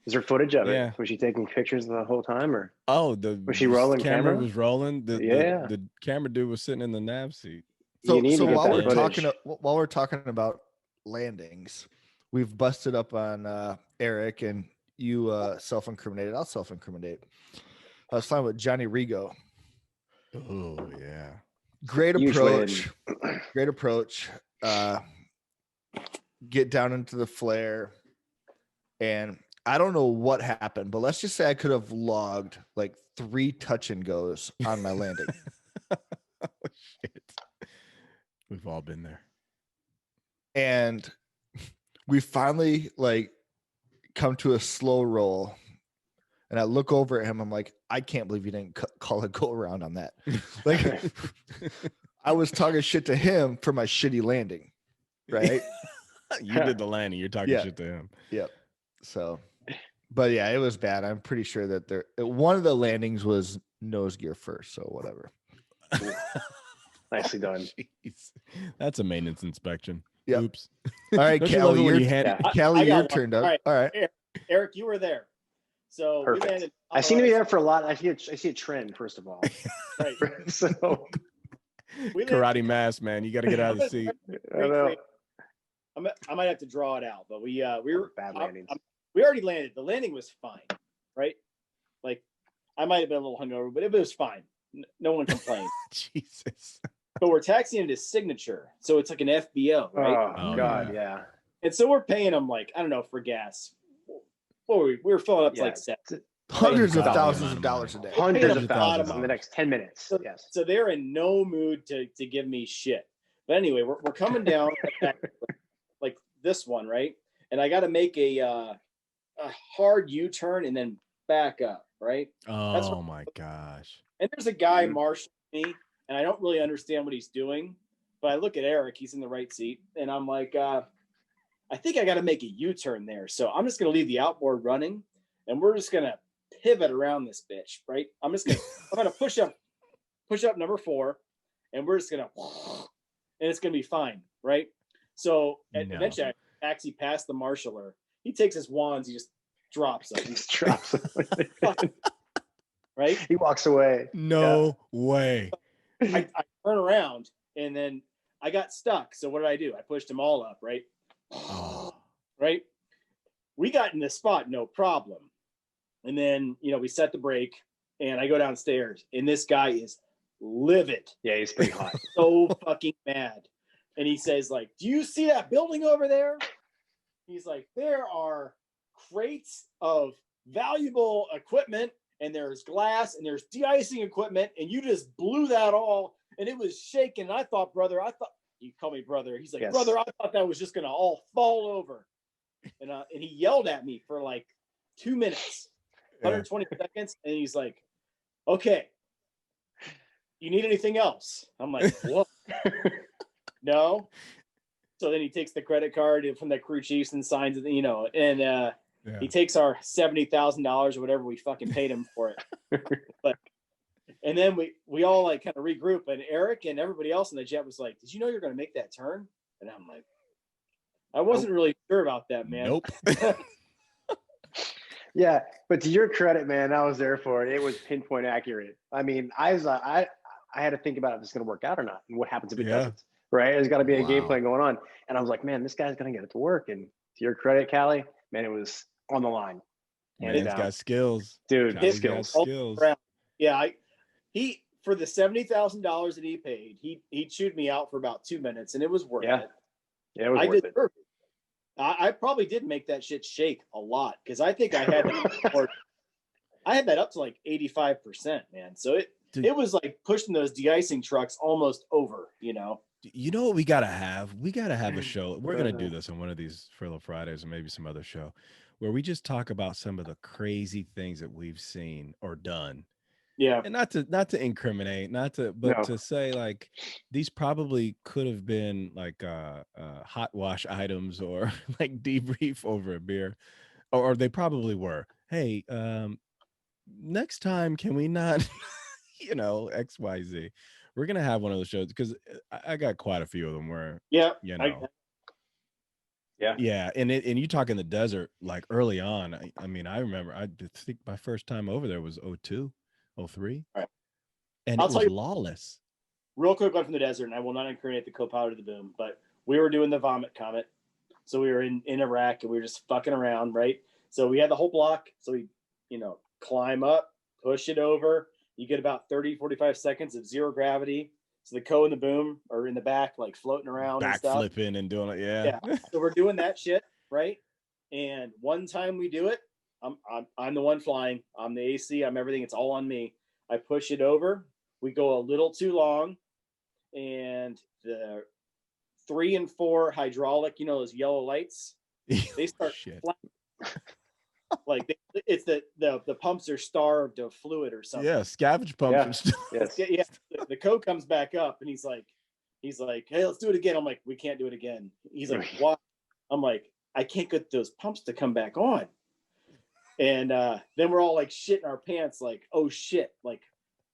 Is there footage of Yeah. it? Was she taking pictures the whole time, or was she the rolling camera camera? was rolling. Yeah. The camera dude was sitting in the nav seat. You need to get while that footage. while we're talking about landings, we've busted up on Eric, and you self-incriminated. I'll self-incriminate. I was talking about Johnny Rigo. Oh yeah. Great Huge approach. Great approach. Get down into the flare, and I don't know what happened, but let's just say I could have logged like 3 touch and goes on my landing. Oh, shit. We've all been there. And we finally like come to a slow roll, and I look over at him. I'm like, I can't believe you didn't call a go around on that. Like, I was talking shit to him for my shitty landing, right? You did the landing. You're talking shit to him. Yep. So, but yeah, it was bad. I'm pretty sure that one of the landings was nose gear first. So whatever. Nicely done. Jeez. That's a maintenance inspection. Yep. Oops. All right, Don't you love Callie, it when Callie, got your one. turn up. All All right. Eric, you were there. So Perfect. we landed. I seem to be there for a lot. I see a trend, first of all. Right. So Karate mask, man. You got to get out of the seat. I know. I might have to draw it out, but we were Bad landings. we already landed. The landing was fine, right? Like I might have been a little hungover, but it was fine. No one complained. Jesus. But we're taxiing into Signature, so it's like an FBO, right? Oh God, yeah. And so we're paying them like I don't know for gas. What were we? We were filling up to like $7. Hundreds of Right. thousands of dollars a day. Hundreds Paid of a lot of thousands in the next 10 minutes. So, Yes. so they're in no mood to give me shit. But anyway, we're coming down like this one, right? And I got to make a hard U-turn and then back up, right? Oh my gosh. And there's a guy marshalling me, and I don't really understand what he's doing. But I look at Eric; he's in the right seat, and I'm like, I think I got to make a U-turn there. So I'm just going to leave the outboard running, and we're just going to pivot around this bitch, right? I'm going to push up number 4, and we're just going to, and it's going to be fine, right? So eventually I taxi past the marshaller. He takes his wands, he just drops them. He just drops them. Right? He walks away. No way. I turn around, and then I got stuck. So what did I do? I pushed them all up, right? Oh. Right? We got in this spot, no problem. And then, we set the brake, and I go downstairs, and this guy is livid. Yeah, he's pretty hot. So fucking mad. And he says, like, do you see that building over there? He's like, there are crates of valuable equipment, and there's glass, and there's de-icing equipment, and you just blew that all, and it was shaking. And I thought, you call me brother. He's like, Yes. Brother, I thought that was just going to all fall over. And he yelled at me for like 2 minutes. 120 seconds, and he's like, okay, you need anything else? I'm like, what? No. So then he takes the credit card from the crew chiefs and signs it, and he takes our $70,000 or whatever we fucking paid him for it. And then we all like kind of regroup, and Eric and everybody else in the jet was like, did you know you're going to make that turn? And I'm like, I wasn't really sure about that, man. Nope. Yeah, but to your credit, man, I was there for it. It was pinpoint accurate. I mean, I had to think about if it's going to work out or not, and what happens if it doesn't. Right? There's got to be a game plan going on, and I was like, man, this guy's going to get it to work. And to your credit, Callie, man, it was on the line. Man's got skills, dude. Johnny's Skills. got skills. Yeah, he for the $70,000 that he paid, he chewed me out for about 2 minutes, and it was worth it. Yeah, it was worth it. Perfect. I probably did make that shit shake a lot because I think I had that up to like 85%, man. So it was like pushing those de-icing trucks almost over, you know. You know what we gotta have? We gotta have a show. We're gonna do this on one of these Furlough Fridays or maybe some other show where we just talk about some of the crazy things that we've seen or done. Yeah. And not to incriminate, but to say like these probably could have been like hot wash items or like debrief over a beer, or they probably were. Hey, next time can we not XYZ. We're gonna have one of those shows because I got quite a few of them where yeah. And you talk in the desert like early on. I mean, I remember I think my first time over there was 02, 03. Right. And it was lawless. Real quick one from the desert, and I will not incriminate the co-pilot of the boom, but we were doing the vomit comet. So we were in Iraq and we were just fucking around, right? So we had the whole block. So we, climb up, push it over. You get about 30, 45 seconds of zero gravity. So the co and the boom are in the back, like floating around and stuff. Backflipping and doing it, yeah. So we're doing that shit, right? And one time we do it, I'm the one flying. I'm the AC. I'm everything. It's all on me. I push it over. We go a little too long, and the 3 and 4 hydraulic, those yellow lights, they start like it's the pumps are starved of fluid or something. Yeah, scavenge pumps. Yeah. The co comes back up and he's like, hey, let's do it again. I'm like, we can't do it again. He's like, why? I'm like, I can't get those pumps to come back on. And then we're all like shitting our pants, like, oh shit, like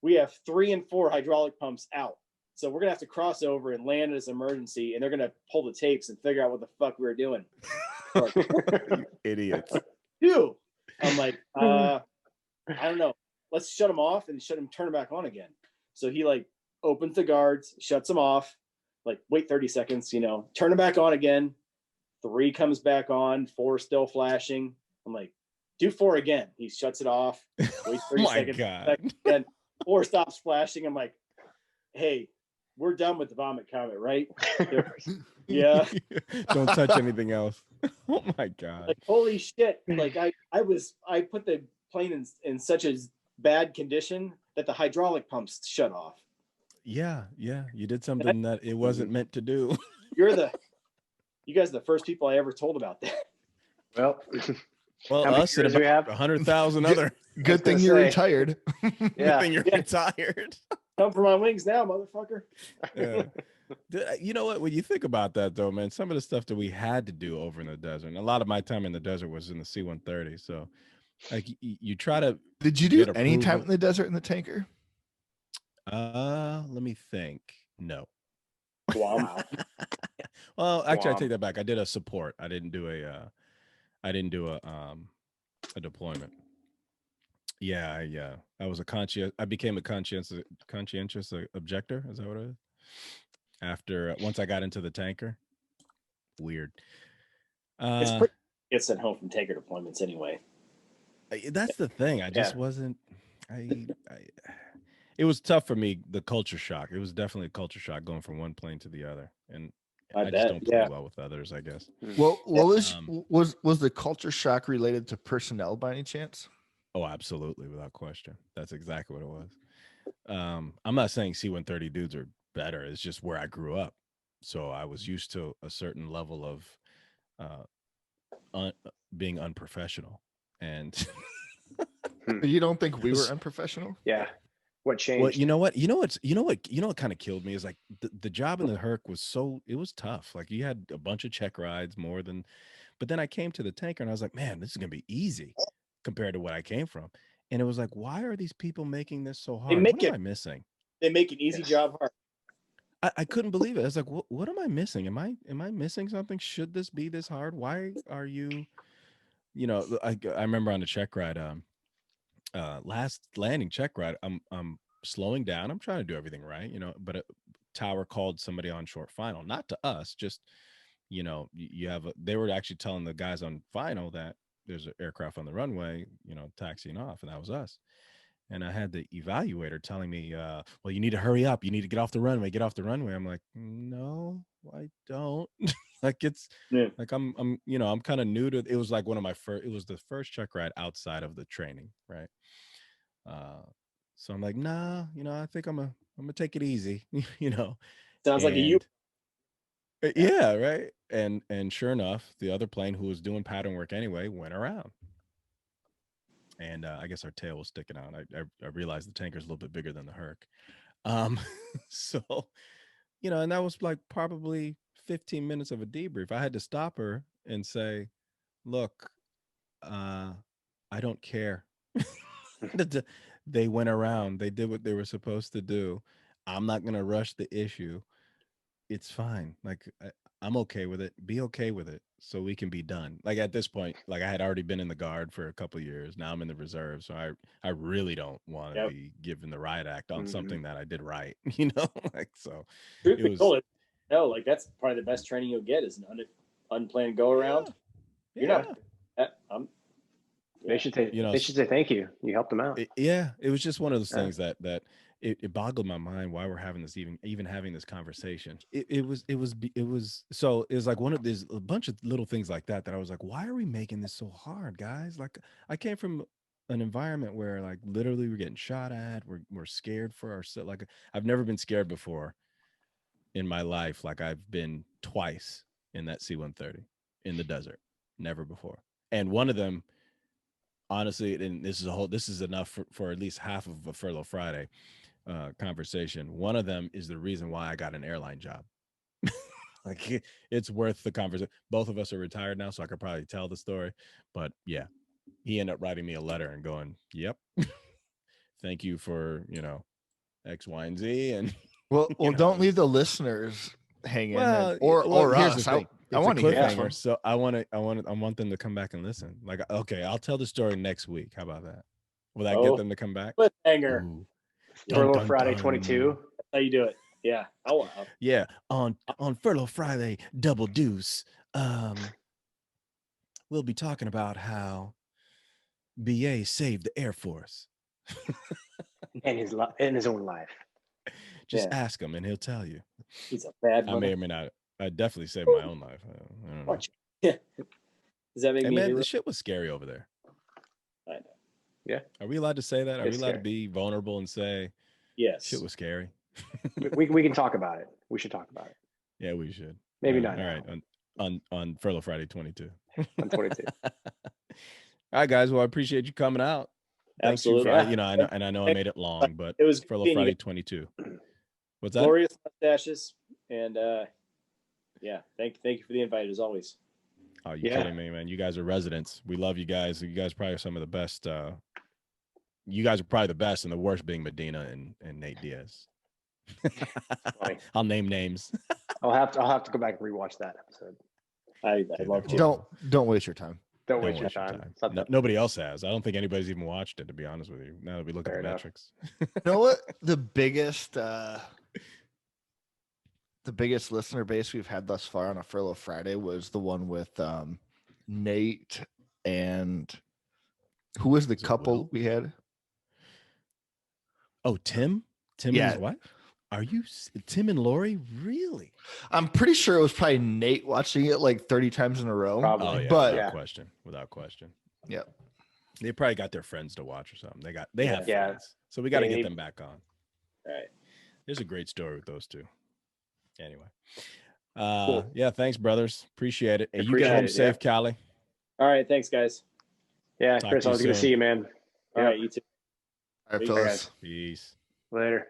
we have 3 and 4 hydraulic pumps out. So we're gonna have to cross over and land as emergency, and they're gonna pull the tapes and figure out what the fuck we were doing. Like, you idiots. Dude, I'm like, I don't know. Let's shut them off and turn them back on again. So he like opens the guards, shuts them off, like wait 30 seconds, turn them back on again. 3 comes back on, 4 still flashing. I'm like, do 4 again. He shuts it off. Wait 30 seconds. God. Then 4 stops flashing. I'm like, hey, we're done with the vomit comet, right? Yeah. Don't touch anything else. Oh my God. Like, holy shit. Like I put the plane in such a bad condition that the hydraulic pumps shut off. Yeah. You did something that it wasn't meant to do. You guys are the first people I ever told about that. Well, us and about 100,000 other. Good thing you're retired. Good thing you're retired. Come for my wings now, motherfucker. Yeah. You know what? When you think about that, though, man, some of the stuff that we had to do over in the desert, and a lot of my time in the desert was in the C-130. So, like, you try to. Did you do any time in the desert in the tanker? Let me think. No. Wow. Well, actually, I take that back. I did a support. I didn't do a deployment. Yeah. I was I became a conscientious objector. Is that what it is? After once I got into the tanker. Weird. It's pretty get sent home from tanker deployments anyway. That's the thing. I just wasn't. It was tough for me. The culture shock. It was definitely a culture shock going from one plane to the other, and I just don't play well with others, I guess. Well, was the culture shock related to personnel by any chance? Oh, absolutely, without question. That's exactly what it was. I'm not saying C-130 dudes are better. It's just where I grew up. So I was used to a certain level of being unprofessional. And you don't think we were unprofessional? Yeah. What changed? Well, you know what kind of killed me is like the job in the Herc it was tough. Like you had a bunch of check rides but then I came to the tanker and I was like, man, this is gonna be easy compared to what I came from. And it was like, why are these people making this so hard? What am I missing? They make an easy job hard. I couldn't believe it. I was like, what am I missing? Am I missing something? Should this be this hard? Why are you, I remember on the check ride, last landing check ride, I'm slowing down. I'm trying to do everything right, but a tower called somebody on short final, not to us, just, they were actually telling the guys on final that there's an aircraft on the runway, taxiing off, and that was us. And I had the evaluator telling me, well, you need to hurry up. You need to get off the runway. Get off the runway. I'm like, no, I don't. Like it's like I'm kind of new to it. Was like one of my first. It was the first check ride outside of the training, right? So I'm like, nah, I think I'm gonna take it easy, Sounds like a you. Yeah, right. And sure enough, the other plane who was doing pattern work anyway went around. And I guess our tail was sticking out. I realized the tanker's a little bit bigger than the Herc. So, and that was like probably 15 minutes of a debrief. I had to stop her and say, look, I don't care. They went around. They did what they were supposed to do. I'm not going to rush the issue. It's fine. Like, I'm okay with it. Be okay with it so we can be done. Like at this point, like I had already been in the Guard for a couple of years. Now I'm in the reserve. So I really don't want to be given the riot act on something that I did right. Like, so it was. No, like that's probably the best training you'll get is an unplanned go around. You're not. They should say, they should say thank you. You helped them out. It was just one of those things that it boggled my mind why we're having this even having this conversation. It was like one of these a bunch of little things like that I was like, why are we making this so hard, guys? Like I came from an environment where like literally we're getting shot at, we're scared for ourselves. Like I've never been scared before in my life. Like I've been twice in that C-130 in the desert, never before. And one of them, honestly, and this is enough for at least half of a Furlough Friday conversation. One of them is the reason why I got an airline job. Like it's worth the conversation. Both of us are retired now, so I could probably tell the story. But yeah, he ended up writing me a letter and going, "Yep, thank you for X, Y, and Z." And well, don't leave the listeners hanging. Well, or here's us. the thing. I want to hear this. So I want them to come back and listen. Like, okay, I'll tell the story next week. How about that? Will that get them to come back? Cliffhanger. Furlough Friday 22. That's how you do it. Yeah. Yeah. On Furlough Friday, Double Deuce. We'll be talking about how BA saved the Air Force. in his own life. Just ask him and he'll tell you. He's a bad I may or may not. I definitely saved my own life. I don't know. Yeah. Does that make me? Man, the shit was scary over there. I know. Yeah. Are we allowed to say that? Are we allowed to be vulnerable and say, yes, shit was scary? we can talk about it. We should talk about it. Yeah, we should. Maybe not. All right. On Furlough Friday 22. On 22. All right, guys. Well, I appreciate you coming out. Thanks. Absolutely. I know I made it long, but it was Furlough Friday 22. What's that? Glorious mustaches. And thank you for the invite as always. Oh, you kidding me, man? You guys are residents. We love you guys. You guys probably are some of the best. You guys are probably the best, and the worst being Medina and Nate Diaz. I'll name names. I'll have to go back and rewatch that episode. I love to. Don't waste your time. Don't waste your time. Nobody else has. I don't think anybody's even watched it, to be honest with you. Now that we look at the metrics. You know what? The biggest listener base we've had thus far on a Furlough Friday was the one with Nate and who was the couple we had? Oh, Tim? Tim and his wife? Are you Tim and Lori? Really? I'm pretty sure it was probably Nate watching it like 30 times in a row. Probably. Oh, yeah, but without question. Yep. They probably got their friends to watch or something. They have friends. So we got to get them back on. All right. There's a great story with those two. Anyway. Cool. Yeah, thanks, brothers. Appreciate it. And you get home safe, Callie. All right, thanks, guys. Yeah, Chris, I was good to see you, man. All right, you too. All right, fellas. Peace. Later.